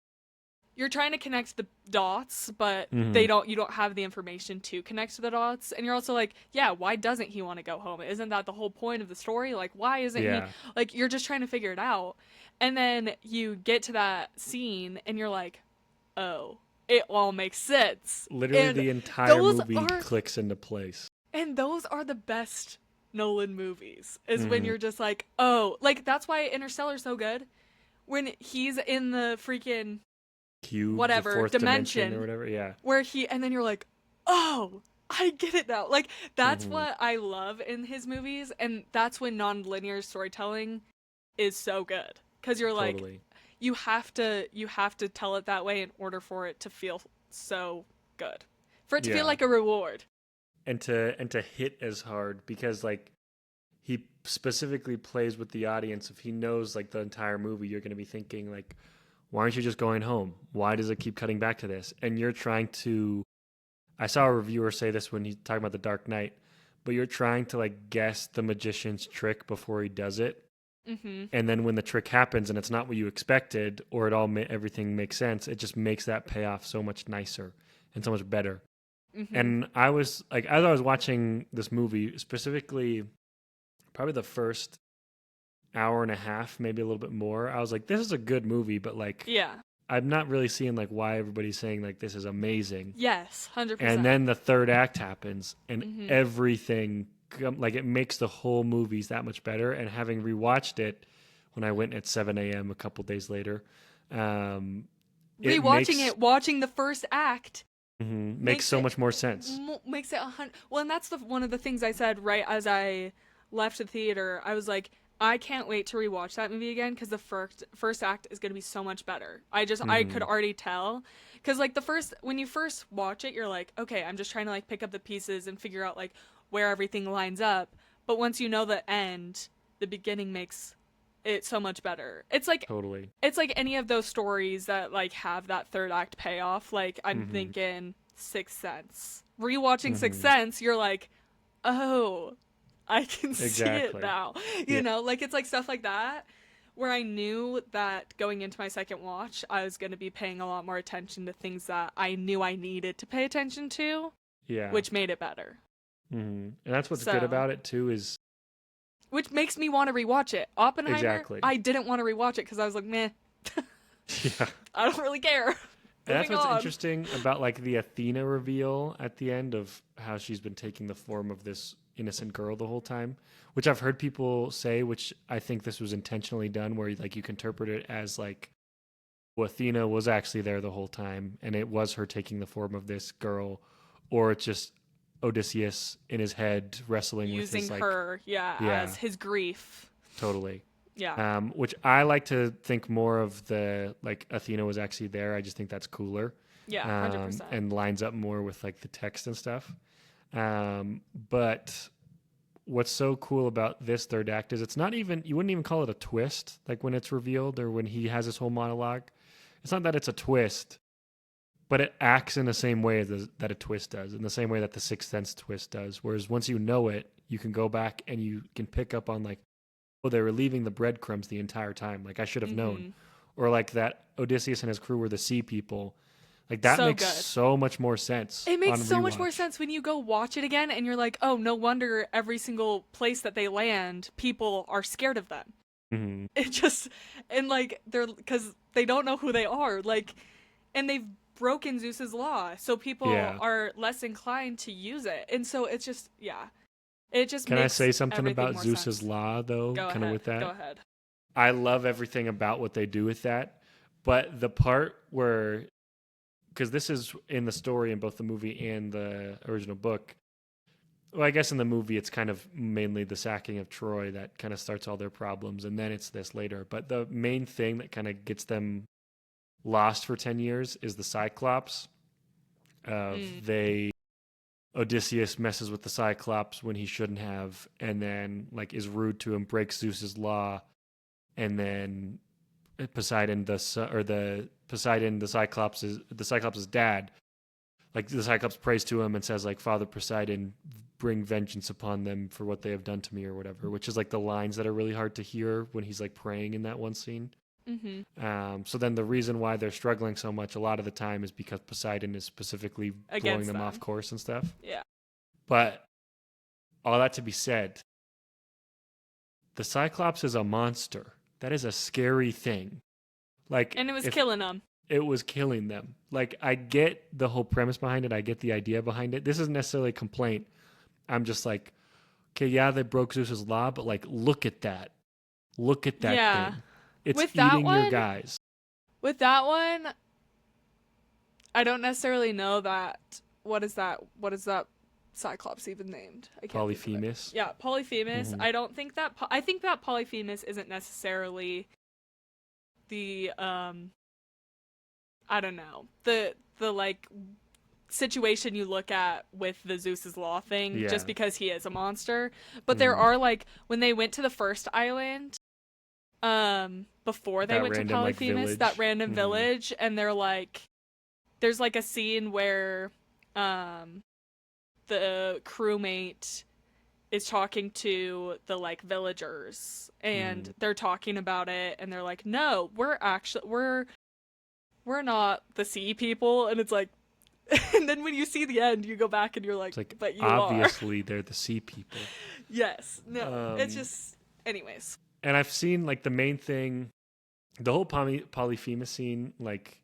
you're trying to connect the dots, but you don't have the information to connect to the dots. And you're also like, yeah, why doesn't he want to go home? Isn't that the whole point of the story? Like, why isn't he, like, you're just trying to figure it out. And then you get to that scene and you're like, oh, it all makes sense. Literally and the entire movie clicks into place. And those are the best Nolan movies, is when you're just like, oh, like that's why Interstellar's so good. When he's in the freaking cube, whatever, the fourth dimension or whatever, where and then you're like, oh, I get it now. Like that's what I love in his movies, and that's when non-linear storytelling is so good, because you're like, you have to tell it that way in order for it to feel so good, for it to feel like a reward, and to hit as hard, because like he specifically plays with the audience. If he knows like the entire movie, you're going to be thinking like, why aren't you just going home? Why does it keep cutting back to this? And you're trying to, I saw a reviewer say this when he's talking about The Dark Knight, but you're trying to like guess the magician's trick before he does it. And then when the trick happens and it's not what you expected, or everything makes sense, it just makes that payoff so much nicer and so much better. And I was like, as I was watching this movie, specifically probably the first hour and a half, maybe a little bit more, I was like, this is a good movie, but like, I'm not really seeing like why everybody's saying like this is amazing. Yes, 100%. And then the third act happens and everything, like it makes the whole movies that much better. And having rewatched it when I went at 7 a.m. a couple days later, watching the first act makes so much more sense. Makes it 100. Well, and that's one of the things I said right as I left the theater. I was like, I can't wait to rewatch that movie again, because the first act is going to be so much better. I could already tell, because like when you first watch it, you're like, okay, I'm just trying to like pick up the pieces and figure out like where everything lines up. But once you know the end, the beginning makes it so much better. It's like it's like any of those stories that like have that third act payoff. Like I'm thinking Sixth Sense. Rewatching Sixth Sense, you're like, oh, I can see it now. You know, like it's like stuff like that where I knew that going into my second watch, I was going to be paying a lot more attention to things that I knew I needed to pay attention to, Yeah. which made it better. And that's what's good about it too is... Which makes me want to rewatch it. Oppenheimer, Exactly. I didn't want to rewatch it because I was like, meh. Yeah. I don't really care. And that's what's interesting about like the Athena reveal at the end of how she's been taking the form of this innocent girl the whole time, which I've heard people say, which I think this was intentionally done, where like you can interpret it as like, well, Athena was actually there the whole time and it was her taking the form of this girl, or it's just Odysseus in his head wrestling with his like... her, as his grief. Totally. Yeah. Which I like to think more of the, like, Athena was actually there. I just think that's cooler. Yeah, 100%. And lines up more with, like, the text and stuff. But what's so cool about this third act is it's not even, you wouldn't even call it a twist, like when it's revealed or when he has this whole monologue. It's not that it's a twist, but it acts in the same way that a twist does, in the same way that the Sixth Sense twist does. Whereas once you know it, you can go back and you can pick up on, like, oh, they were leaving the breadcrumbs the entire time. Like, I should have known. Or like that Odysseus and his crew were the sea people. Like, that makes so much more sense. It makes so much more sense when you go watch it again and you're like, oh, no wonder every single place that they land, people are scared of them. Mm-hmm. It just, and like, because they don't know who they are. Like, and they've broken Zeus's law. So people are less inclined to use it. And so it's just, it just Can makes I say something everything about more Zeus's sense. law, though, kind of with that? Go ahead. I love everything about what they do with that. But the part where, because this is in the story in both the movie and the original book. Well, I guess in the movie, it's kind of mainly the sacking of Troy that kind of starts all their problems. And then it's this later. But the main thing that kind of gets them lost for 10 years is the Cyclops. Odysseus messes with the Cyclops when he shouldn't have, and then like is rude to him, breaks Zeus's law, and then Poseidon, the Cyclops' dad, like the Cyclops prays to him and says like, Father Poseidon, bring vengeance upon them for what they have done to me or whatever, which is like the lines that are really hard to hear when he's like praying in that one scene. Mm-hmm. So then the reason why they're struggling so much a lot of the time is because Poseidon is specifically blowing them off course and stuff. Yeah. But all that to be said, the Cyclops is a monster. That is a scary thing. Like, and it was killing them. It was killing them. Like, I get the whole premise behind it. I get the idea behind it. This isn't necessarily a complaint. I'm just like, okay, yeah, they broke Zeus's law, but like, look at that. Look at that thing. It's with eating your guys. With that one, I don't necessarily know that. What is that Cyclops even named? Polyphemus. Yeah, Polyphemus. Mm-hmm. I don't think that. I think that Polyphemus isn't necessarily the I don't know, the like situation you look at with the Zeus's law thing, just because he is a monster. But there are like when they went to the first island. Before they went to Polyphemus, that random village, and they're like, there's like a scene where, the crewmate is talking to the like villagers, and they're talking about it, and they're like, no, we're not the sea people, and it's like, and then when you see the end, you go back and you're like, but you obviously they're the sea people. Yes, no, it's just, anyways. And I've seen like the main thing, the whole Polyphemus scene. Like,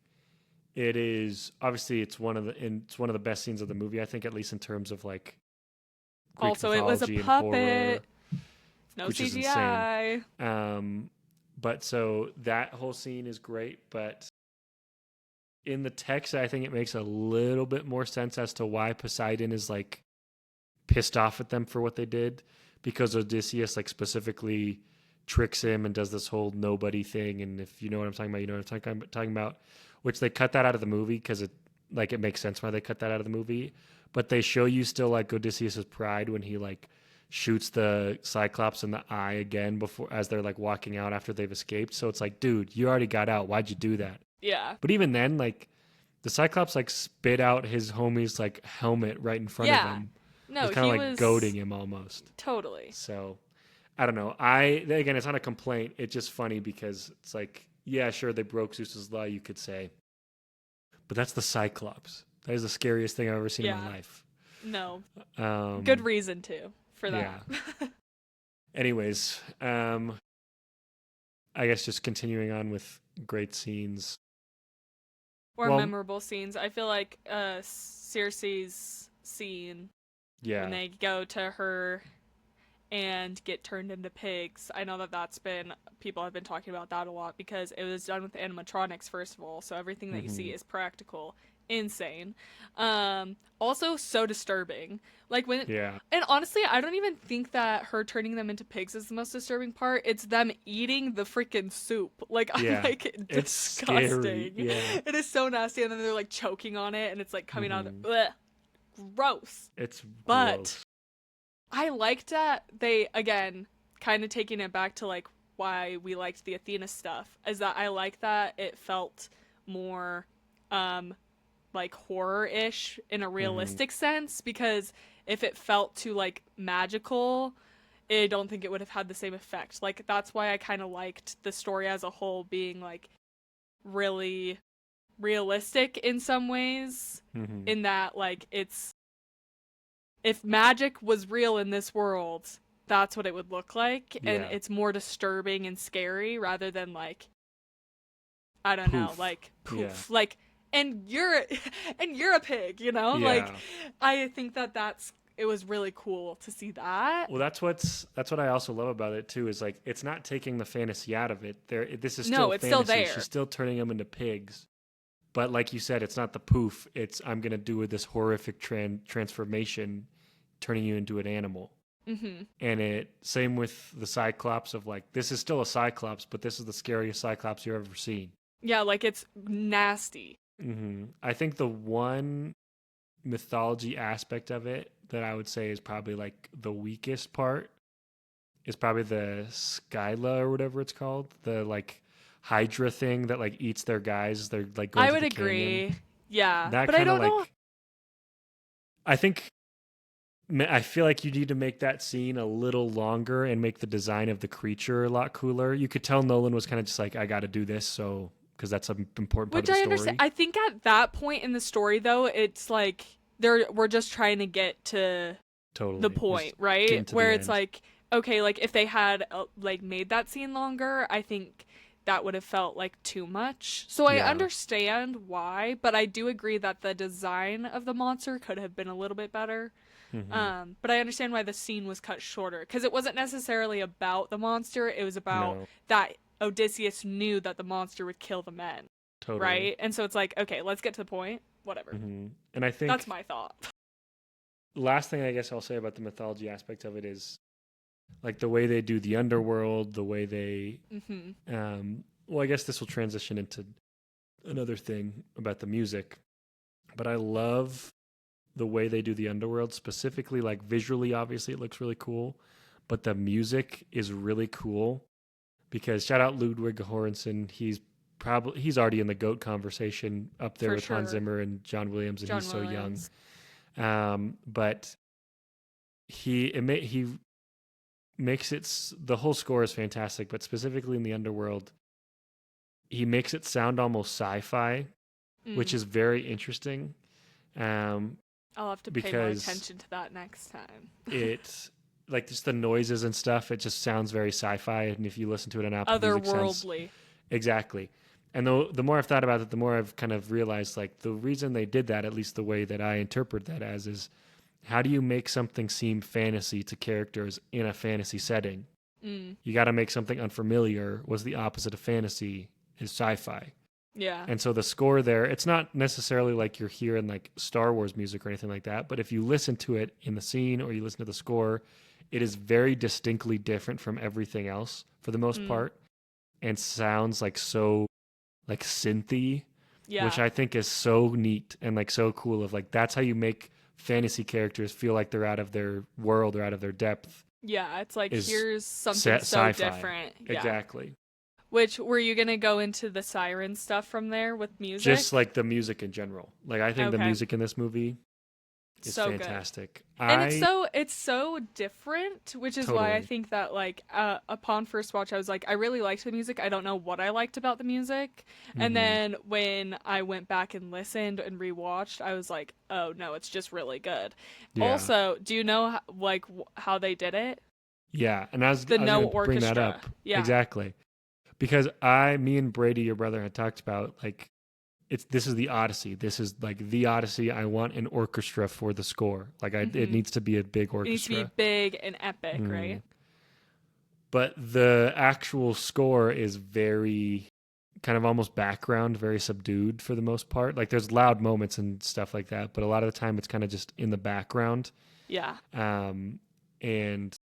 it is obviously it's one of the best scenes of the movie. I think, at least in terms of like Greek also it was a puppet, no CGI. But so that whole scene is great. But in the text, I think it makes a little bit more sense as to why Poseidon is like pissed off at them for what they did, because Odysseus like specifically tricks him and does this whole nobody thing. And if you know what I'm talking about, you know what I'm talking about, which they cut that out of the movie because it makes sense why they cut that out of the movie. But they show you still like Odysseus's pride when he like shoots the Cyclops in the eye again as they're like walking out after they've escaped. So it's like, dude, you already got out. Why'd you do that? Yeah. But even then, like the Cyclops like spit out his homie's like helmet right in front of him. No, kind of he like was goading him almost. Totally. So I don't know. Again, it's not a complaint. It's just funny because it's like, yeah, sure, they broke Zeus's law, you could say, but that's the Cyclops. That is the scariest thing I've ever seen in my life. No. Good reason for that. Yeah. Anyways, I guess just continuing on with great scenes. Or memorable scenes. I feel like Circe's scene when they go to her and get turned into pigs. I know that's been, people have been talking about that a lot because it was done with animatronics, first of all, so everything that you see is practical. Insane. Also so disturbing. Like and honestly, I don't even think that her turning them into pigs is the most disturbing part. It's them eating the freaking soup. Like, I'm like, disgusting. It is so nasty, and then they're like choking on it, and it's like coming out of the, gross. It's gross. I liked that they, again, kind of taking it back to like why we liked the Athena stuff, is that I like that it felt more like horror-ish in a realistic sense, because if it felt too like magical, I don't think it would have had the same effect. Like, that's why I kind of liked the story as a whole being like really realistic in some ways, in that like it's, if magic was real in this world, that's what it would look like, and it's more disturbing and scary rather than like, I don't know, like poof, like, and you're a pig, you know? Like, I think it was really cool to see that. Well, that's what I also love about it too, is like, it's not taking the fantasy out of it. This is still fantasy. Still there. She's still turning them into pigs. But like you said, it's not the poof. It's, I'm going to do this horrific transformation, turning you into an animal. And same with the Cyclops of like, this is still a Cyclops, but this is the scariest Cyclops you've ever seen. Yeah, like, it's nasty. I think the one mythology aspect of it that I would say is probably like the weakest part is probably the Skyla or whatever it's called, the like Hydra thing that like eats their guys. They're like going I to would the agree. canyon. Yeah, that but I don't know. I feel like you need to make that scene a little longer and make the design of the creature a lot cooler. You could tell Nolan was kind of just like, I got to do this, so because that's an important part of the story. Which I understand. I think at that point in the story, though, it's like we're just trying to get to the point, right? Where it's like, okay, like if they had like made that scene longer, I think that would have felt like too much. So I understand why, but I do agree that the design of the monster could have been a little bit better. But I understand why the scene was cut shorter, because it wasn't necessarily about the monster. It was about that Odysseus knew that the monster would kill the men. Totally. Right? And so it's like, okay, let's get to the point. Whatever. And I think that's my thought. Last thing I guess I'll say about the mythology aspect of it is like the way they do the underworld, the way they well, I guess this will transition into another thing about the music, but I love the way they do the underworld, specifically like visually. Obviously it looks really cool, but the music is really cool because shout out Ludwig Göransson. He's already in the GOAT conversation up there with Hans Zimmer and John Williams, and he's so young. But he makes it, the whole score is fantastic, but specifically in the underworld, he makes it sound almost sci-fi, which is very interesting. I'll have to pay more attention to that next time. It's like just the noises and stuff. It just sounds very sci-fi, and if you listen to it on Apple Music, otherworldly. Exactly. And the more I've thought about it, the more I've kind of realized like the reason they did that, at least the way that I interpret that as, is how do you make something seem fantasy to characters in a fantasy setting? You got to make something unfamiliar. Was the opposite of fantasy is sci-fi. Yeah. And so the score there, it's not necessarily like you're hearing like Star Wars music or anything like that, but if you listen to it in the scene or you listen to the score, it is very distinctly different from everything else for the most part, and sounds like so like synthy, which I think is so neat and like so cool. Of like, that's how you make fantasy characters feel like they're out of their world or out of their depth. Yeah, it's like, here's something so different. Exactly. Which, were you going to go into the siren stuff from there with music? Just like the music in general. Like, I think the music in this movie, is so good. fantastic. And it's so different, which is why I think that like upon first watch I was like I really liked the music. I don't know what I liked about the music. And then when I went back and listened and rewatched, I was like, "Oh no, it's just really good." Yeah. Also, do you know like how they did it? Yeah, and I was No going to bring that orchestra. up. Yeah. Exactly. Because me and Brady, your brother, had talked about like this is the Odyssey. This is like the Odyssey. I want an orchestra for the score. Like it needs to be a big orchestra. It needs to be big and epic, right? But the actual score is very kind of almost background, very subdued for the most part. Like there's loud moments and stuff like that, but a lot of the time it's kind of just in the background. Yeah. And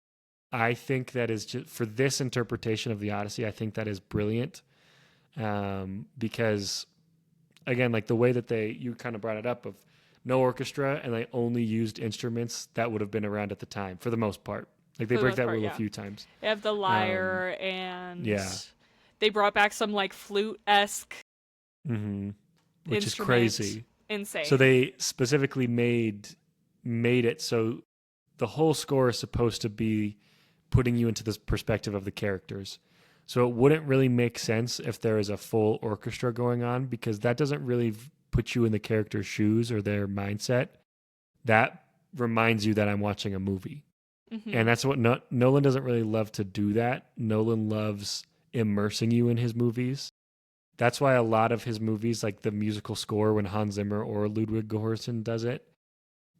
I think that is just for this interpretation of the Odyssey, I think that is brilliant. Because again, like the way that you kind of brought it up of no orchestra and they only used instruments that would have been around at the time for the most part. Like they break that rule a few times. They have the lyre and yeah. They brought back some like flute-esque which is crazy. Insane. So they specifically made it so the whole score is supposed to be putting you into this perspective of the characters. So it wouldn't really make sense if there is a full orchestra going on because that doesn't really put you in the character's shoes or their mindset. That reminds you that I'm watching a movie. And that's what Nolan doesn't really love to do that. Nolan loves immersing you in his movies. That's why a lot of his movies, like the musical score when Hans Zimmer or Ludwig Göransson does it,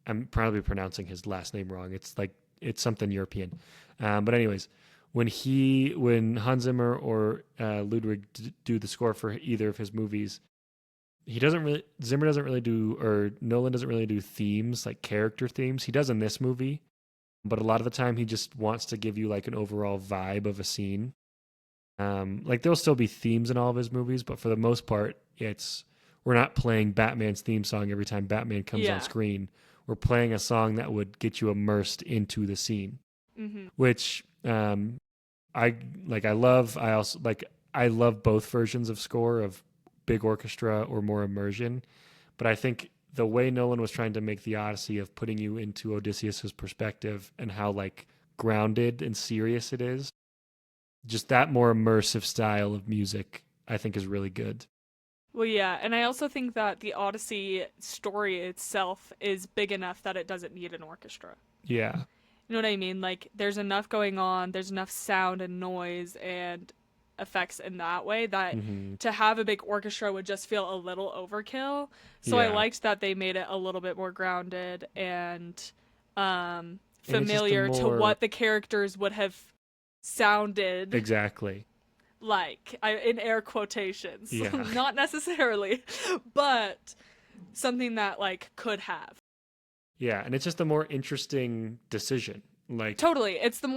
I'm probably pronouncing his last name wrong. It's something European. But anyways, when Hans Zimmer or Ludwig do the score for either of his movies, Nolan doesn't really do themes, like character themes. He does in this movie, but a lot of the time he just wants to give you like an overall vibe of a scene. Like there'll still be themes in all of his movies, but for the most part, we're not playing Batman's theme song every time Batman comes on screen. We're playing a song that would get you immersed into the scene, which I love. I love both versions of score of big orchestra or more immersion, but I think the way Nolan was trying to make the Odyssey of putting you into Odysseus's perspective and how like grounded and serious it is, just that more immersive style of music, I think is really good. Well, yeah, and I also think that the Odyssey story itself is big enough that it doesn't need an orchestra. Yeah. You know what I mean? Like, there's enough going on, there's enough sound and noise and effects in that way that to have a big orchestra would just feel a little overkill. So I liked that they made it a little bit more grounded and familiar to what the characters would have sounded. Exactly. Like, in air quotations. Yeah. Not necessarily, but something that like could have. Yeah, and it's just a more interesting decision. Like totally, it's the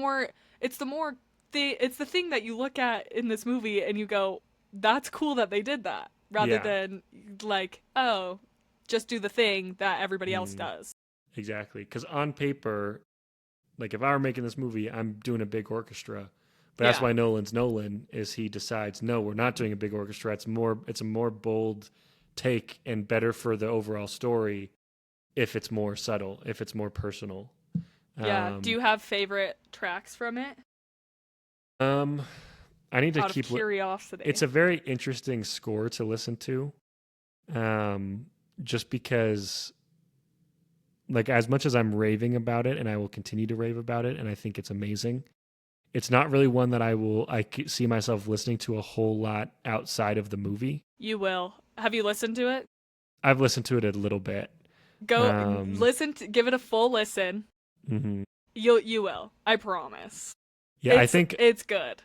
thing that you look at in this movie and you go, "That's cool that they did that," rather than like, "Oh, just do the thing that everybody else does." Exactly, because on paper, like if I were making this movie, I'm doing a big orchestra. But that's why Nolan's Nolan is he decides, no, we're not doing a big orchestra. It's a more bold take and better for the overall story if it's more subtle, if it's more personal. Yeah. Do you have favorite tracks from it? I need to Out of curiosity. It's a very interesting score to listen to. Just because like as much as I'm raving about it and I will continue to rave about it and I think it's amazing, it's not really one that I see myself listening to a whole lot outside of the movie. You will. Have you listened to it? I've listened to it a little bit. Go give it a full listen. You will. I promise. Yeah, I think it's good.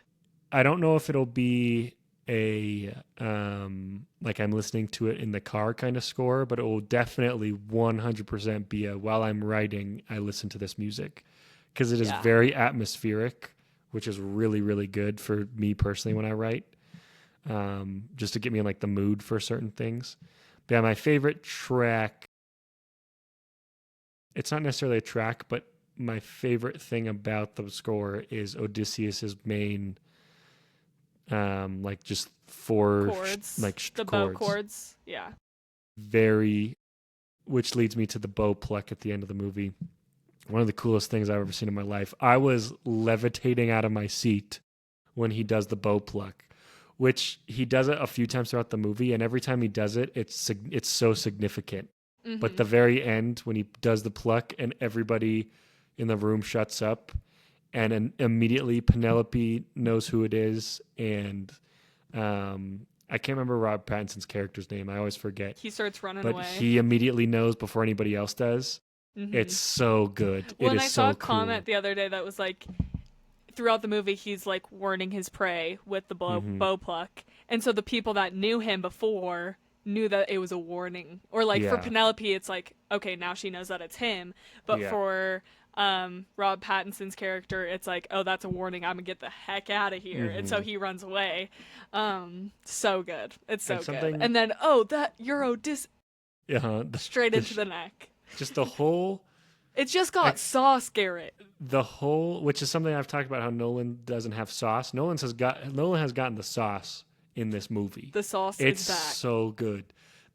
I don't know if it'll be a like I'm listening to it in the car kind of score, but it will definitely 100% be a while I'm writing, I listen to this music because it is very atmospheric, which is really, really good for me personally when I write, just to get me in like the mood for certain things. But yeah, my favorite track, it's not necessarily a track, but my favorite thing about the score is Odysseus's main, like just four chords, like the chords. bow chords. Yeah. Very which leads me to the bow pluck at the end of the movie. One of the coolest things I've ever seen in my life. I was levitating out of my seat when he does the bow pluck, which he does it a few times throughout the movie, and every time he does it, it's so significant. Mm-hmm. But the very end, when he does the pluck and everybody in the room shuts up, and immediately Penelope knows who it is, and I can't remember Rob Pattinson's character's name. I always forget. He starts running but away. He immediately knows before anybody else does. Mm-hmm. It's so good. Well, it and is I saw so a comment the other day that was like, throughout the movie, he's like warning his prey with the bow pluck. And so the people that knew him before knew that it was a warning. Or like for Penelope, it's like, okay, now she knows that it's him. But for Rob Pattinson's character, it's like, oh, that's a warning. I'm gonna get the heck out of here. And so he runs away. So good. It's so good. And then, that Odyssey. Straight into the neck. Just the whole... It's just got sauce, Garrett. Which is something I've talked about, how Nolan doesn't have sauce. Nolan has gotten the sauce in this movie. The sauce is back. It's so good.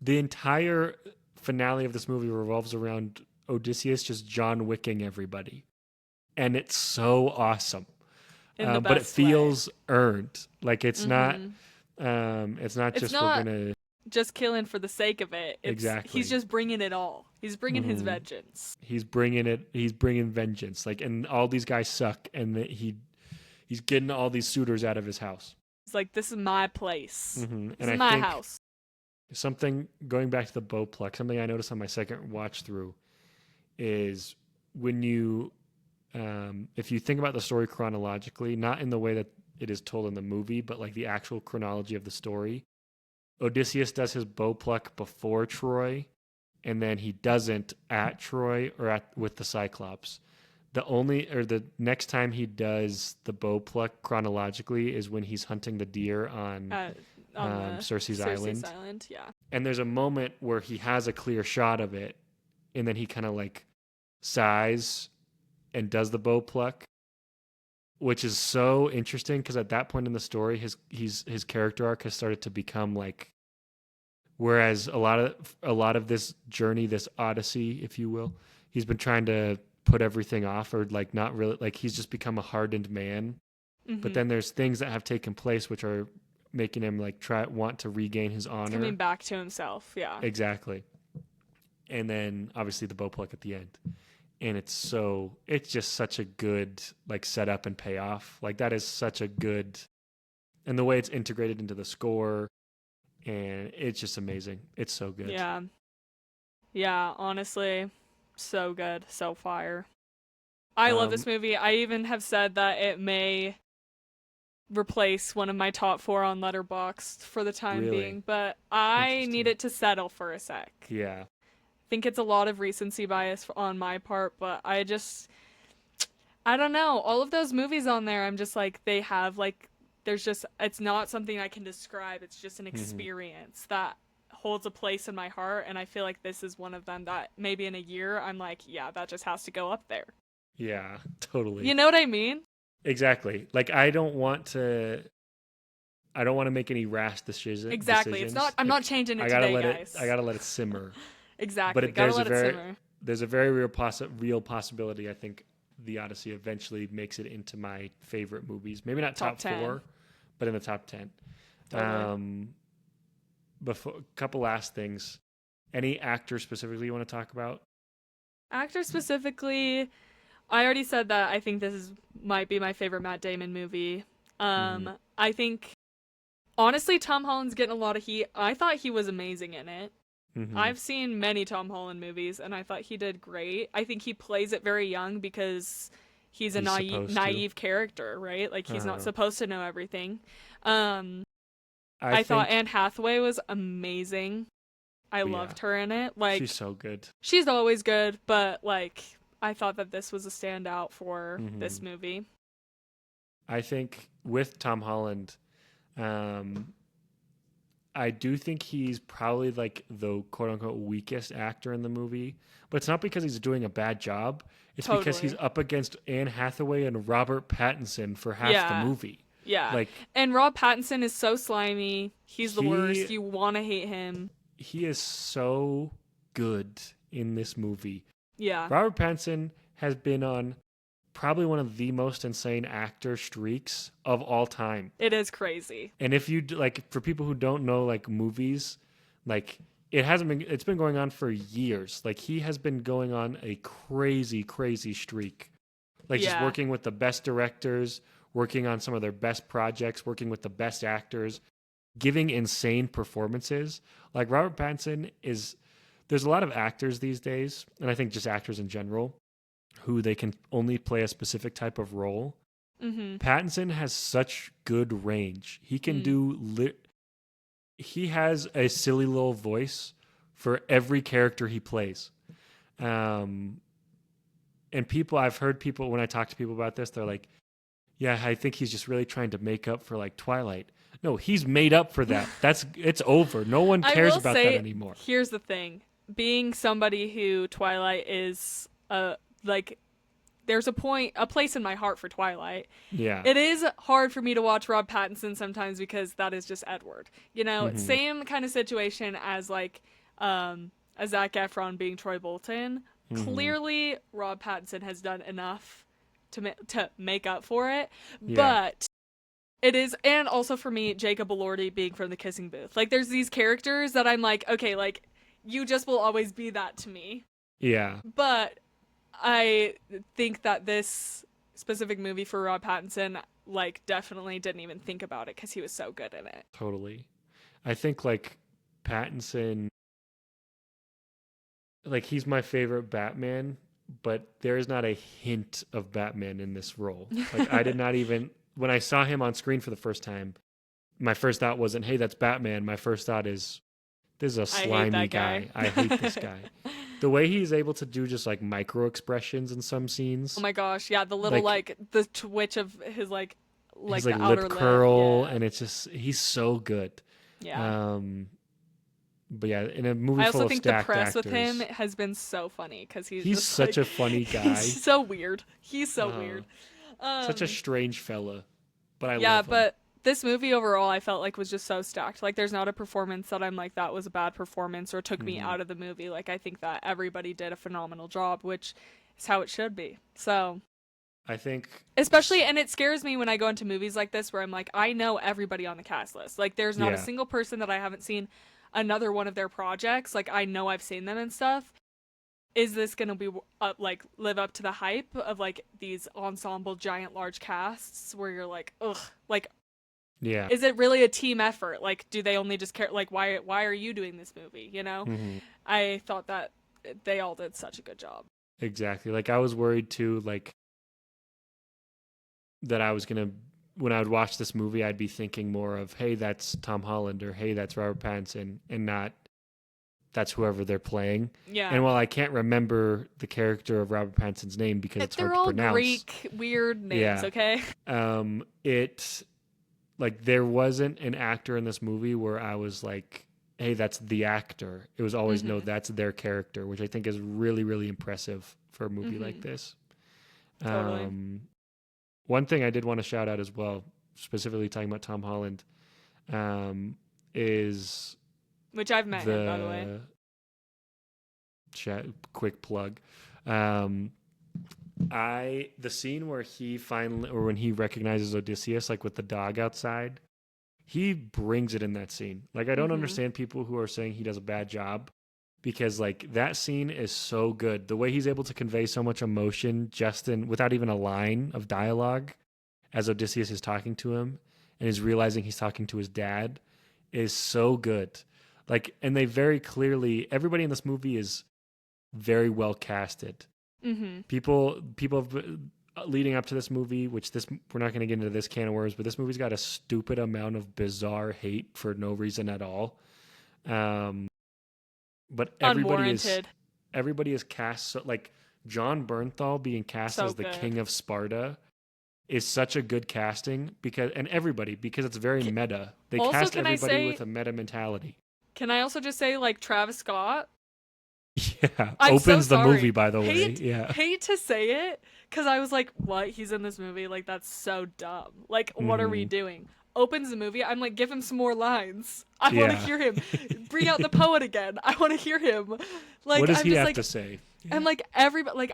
The entire finale of this movie revolves around Odysseus just John Wicking everybody. And it's so awesome. But it feels earned. Like it's not we're gonna just killing for the sake of it. Exactly. He's just bringing it all. He's bringing his vengeance. He's bringing vengeance. Like, and all these guys suck, and he's getting all these suitors out of his house. It's like, this is my place. Mm-hmm. This is my house. Something, going back to the bow pluck, something I noticed on my second watch through is when you, if you think about the story chronologically, not in the way that it is told in the movie, but like the actual chronology of the story, Odysseus does his bow pluck before Troy, and then he doesn't at Troy or with the Cyclops. The next time he does the bow pluck chronologically is when he's hunting the deer on Cersei's Island. Yeah. And there's a moment where he has a clear shot of it, and then he kind of like sighs and does the bow pluck, which is so interesting because at that point in the story, his character arc has started to become like, whereas a lot of this journey, this Odyssey, if you will, he's been trying to put everything off, or like not really, like he's just become a hardened man. Mm-hmm. But then there's things that have taken place which are making him like want to regain his honor, coming back to himself. Yeah, exactly. And then obviously the bow pluck at the end. And it's just such a good like setup and payoff. Like that is such a good, and the way it's integrated into the score, and it's just amazing. It's so good. Yeah. Yeah, honestly, so good, so fire. I love this movie. I even have said that it may replace one of my top 4 on Letterboxd for the time being, but I need it to settle for a sec. Yeah. Think it's a lot of recency bias on my part, but I don't know. All of those movies on there, I'm just like, they have like, it's not something I can describe. It's just an experience that holds a place in my heart. And I feel like this is one of them that maybe in a year, I'm like, yeah, that just has to go up there. Yeah, totally. You know what I mean? Exactly. Like, I don't want to make any rash decisions. Exactly. I'm not changing it today, guys. I gotta let it simmer. Exactly. But there's a very real possibility. I think the Odyssey eventually makes it into my favorite movies. Maybe not top 4, but in the top 10. Totally. Before a couple last things. Any actor specifically you want to talk about? Actor specifically, I already said that I think this might be my favorite Matt Damon movie. I think honestly Tom Holland's getting a lot of heat. I thought he was amazing in it. Mm-hmm. I've seen many Tom Holland movies, and I thought he did great. I think he plays it very young because he's a naive character, right? Like, he's not supposed to know everything. I thought Anne Hathaway was amazing. I loved her in it. Like, she's so good. She's always good, but, like, I thought that this was a standout for this movie. I think with Tom Holland, I do think he's probably like the quote unquote weakest actor in the movie, but it's not because he's doing a bad job. It's because he's up against Anne Hathaway and Robert Pattinson for half the movie. Yeah. Like, and Rob Pattinson is so slimy. He's the worst. You want to hate him. He is so good in this movie. Yeah. Robert Pattinson has been on probably one of the most insane actor streaks of all time. It is crazy. And if you like, for people who don't know like movies, like it's been going on for years. Like he has been going on a crazy streak. Like just working with the best directors, working on some of their best projects, working with the best actors, giving insane performances. Like Robert Pattinson there's a lot of actors these days, and I think just actors in general, who they can only play a specific type of role. Mm-hmm. Pattinson has such good range. He can he has a silly little voice for every character he plays. And I've heard people, when I talk to people about this, they're like, yeah, I think he's just really trying to make up for like Twilight. No, he's made up for that. It's over. No one cares about that anymore. Here's the thing. Being somebody who Twilight is like, there's a place in my heart for Twilight. Yeah. It is hard for me to watch Rob Pattinson sometimes because that is just Edward. You know, same kind of situation as like a Zac Efron being Troy Bolton. Clearly, Rob Pattinson has done enough to make up for it. Yeah. But it is, and also for me, Jacob Elordi being from The Kissing Booth. Like, there's these characters that I'm like, okay, like, you just will always be that to me. Yeah. But I think that this specific movie for Rob Pattinson, like, definitely didn't even think about it because he was so good in it. Totally. I think, like, Pattinson, like, he's my favorite Batman, but there is not a hint of Batman in this role. Like, I did not even, when I saw him on screen for the first time, my first thought wasn't, hey, that's Batman. My first thought is, this is a slimy guy. I hate this guy. The way he's able to do just like micro expressions in some scenes. Oh my gosh, yeah, the little like the twitch of his like his, the outer lip curl, yeah. And it's just, he's so good. Yeah. But yeah, in a movie full of stacked actors. I also think the press with him has been so funny because he's just such a funny guy. He's so weird. He's so weird. Such a strange fella, but I love him. Yeah, but this movie overall I felt like was just so stacked. Like there's not a performance that I'm like that was a bad performance or took me out of the movie. Like I think that everybody did a phenomenal job, which is how it should be. So I think especially, and it scares me when I go into movies like this where I'm like, I know everybody on the cast list. Like there's not a single person that I haven't seen another one of their projects. Like I know I've seen them and stuff. Is this going to be like live up to the hype of like these ensemble giant large casts where you're like, ugh, like, yeah, is it really a team effort? Like, do they only just care? Like, why are you doing this movie? You know, I thought that they all did such a good job. Exactly. Like I was worried too, like that I was going to, when I would watch this movie, I'd be thinking more of, hey, that's Tom Holland, or hey, that's Robert Pattinson, and not that's whoever they're playing. Yeah. And while I can't remember the character of Robert Pattinson's name because it's hard to pronounce. They're all Greek weird names, okay? It, like, there wasn't an actor in this movie where I was like, hey, that's the actor. It was always, no, that's their character, which I think is really, really impressive for a movie like this. Totally. One thing I did want to shout out as well, specifically talking about Tom Holland, is... Which I've met him, by the way. Quick plug. The scene where he finally, or when he recognizes Odysseus, like with the dog outside, he brings it in that scene. Like, I don't understand people who are saying he does a bad job, because like that scene is so good. The way he's able to convey so much emotion just without even a line of dialogue, as Odysseus is talking to him and is realizing he's talking to his dad, is so good. Like, and they very clearly, everybody in this movie is very well casted. People leading up to this movie, we're not going to get into this can of worms, but this movie's got a stupid amount of bizarre hate for no reason at all. But everybody is cast so, like John Bernthal being cast as the King of Sparta is such a good casting because it's very meta. They cast everybody with a meta mentality. Can I also just say, like, Travis Scott? Yeah, opens the movie, by the way. Hate to say it, because I was like, what? He's in this movie? Like, that's so dumb. Like, what are we doing? opens the movie, I'm like, give him some more lines. I want to Yeah. hear him. Bring out the poet again. I want to hear him. Like, What does I'm he just have like, to say? and like everybody, like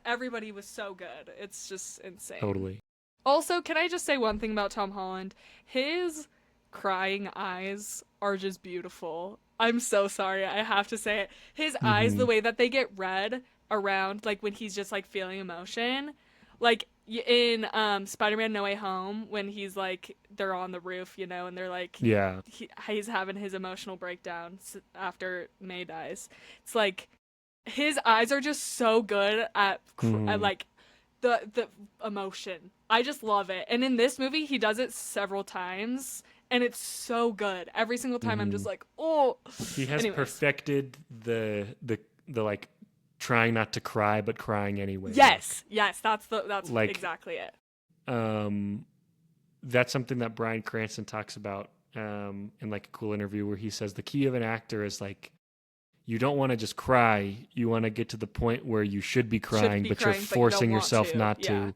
everybody was so good. It's just insane. Totally. Also, can I just say one thing about Tom Holland? His crying eyes are just beautiful. I'm so sorry, I have to say it. His eyes, the way that they get red around, like when he's just like feeling emotion, like in Spider-Man No Way Home, when he's like they're on the roof, you know, and they're like Yeah. he's having his emotional breakdown after May dies. It's like his eyes are just so good at like the emotion. I just love it. And in this movie, he does it several times, and it's so good. Every single time, I'm just like, oh. He has Anyways. perfected the like trying not to cry but crying anyway. Yes, that's like, exactly it. That's something that Bryan Cranston talks about in like a cool interview where he says the key of an actor is like you don't want to just cry. You want to get to the point where you should be crying, but you're forcing yourself not to.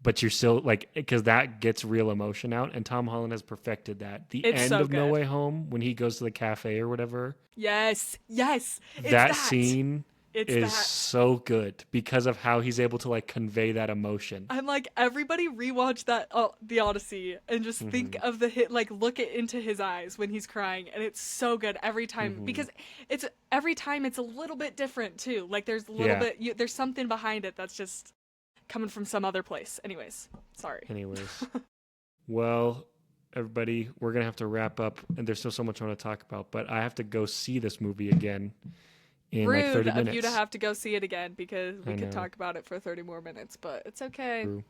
But you're still like, because that gets real emotion out, and Tom Holland has perfected that. The It's end so of No good. Way Home, when he goes to the cafe or whatever. Yes. That scene is so good because of how he's able to like convey that emotion. I'm like, everybody rewatch that the Odyssey and just think of the hit, like look into his eyes when he's crying, and it's so good every time because every time it's a little bit different too. Like there's a little bit, there's something behind it that's just coming from some other place. Anyways, sorry. Well, everybody, we're gonna have to wrap up, and there's still so much I want to talk about, but I have to go see this movie again. In Rude like 30 minutes. of you to have to go see it again because we could talk about it for 30 more minutes, but it's okay. True.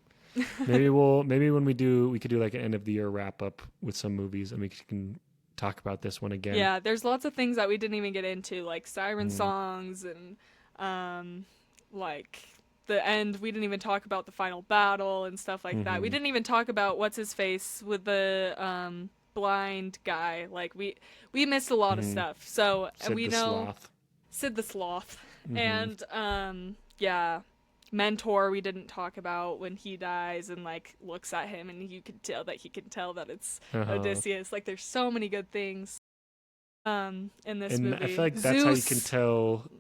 maybe when we could do like an end of the year wrap up with some movies, and we can talk about this one again. Yeah, there's lots of things that we didn't even get into, like siren songs and like the end. We didn't even talk about the final battle and stuff like that. We didn't even talk about what's his face with the blind guy. Like we missed a lot of stuff. So and we know Sloth. Sid the Sloth. And Mentor we didn't talk about when he dies and like looks at him and you can tell that he can tell that it's Odysseus. Like there's so many good things in this movie. I feel like that's Zeus. How you can tell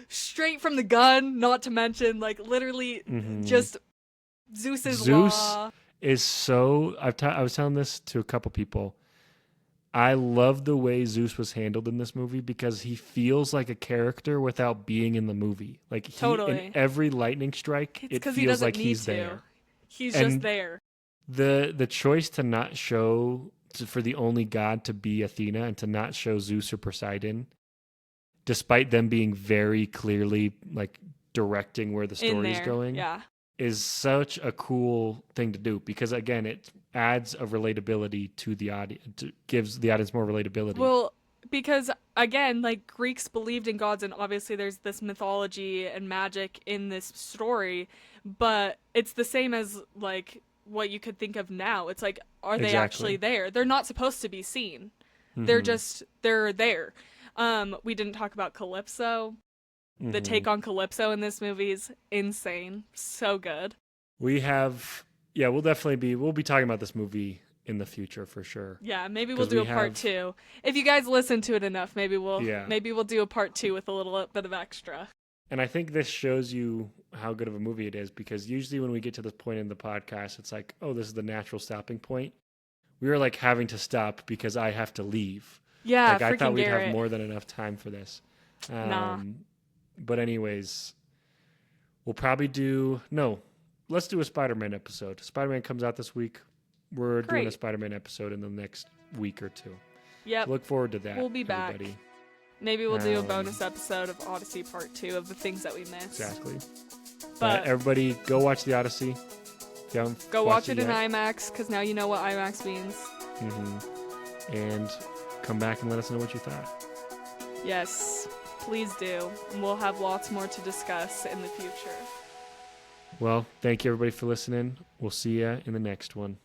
straight from the gun, not to mention like literally just Zeus law. Is so I was telling this to a couple people. I love the way Zeus was handled in this movie because he feels like a character without being in the movie. Like in every lightning strike, it feels like he's there. He's just there. The choice to not show for the only god to be Athena and to not show Zeus or Poseidon, despite them being very clearly like directing where the story is going, is such a cool thing to do because again, it adds a relatability to the audience, gives the audience more relatability. Well, because again, like Greeks believed in gods, and obviously there's this mythology and magic in this story, but it's the same as like what you could think of now. It's like, are they actually there? They're not supposed to be seen. They're there. We didn't talk about Calypso. The take on Calypso in this movie is insane. So good. We'll be talking about this movie in the future for sure. Yeah, maybe we'll do a part 2. If you guys listen to it enough, maybe we'll do a part 2 with a little bit of extra. And I think this shows you how good of a movie it is because usually when we get to this point in the podcast, it's like, oh, this is the natural stopping point. We were like having to stop because I have to leave. Yeah, like I thought we'd Garett. have more than enough time for this. Nah. But anyways, we'll probably let's do a Spider-Man episode. Spider-Man comes out this week. We're doing a Spider-Man episode in the next week or two. Yep. So look forward to that. We'll be everybody. back. Maybe we'll do a bonus episode of Odyssey Part 2 of the things that we missed. Exactly. But everybody, go watch the Odyssey. Go watch it in IMAX, because now you know what IMAX means. And come back and let us know what you thought. Yes, please do. And we'll have lots more to discuss in the future. Well, thank you everybody for listening. We'll see you in the next one.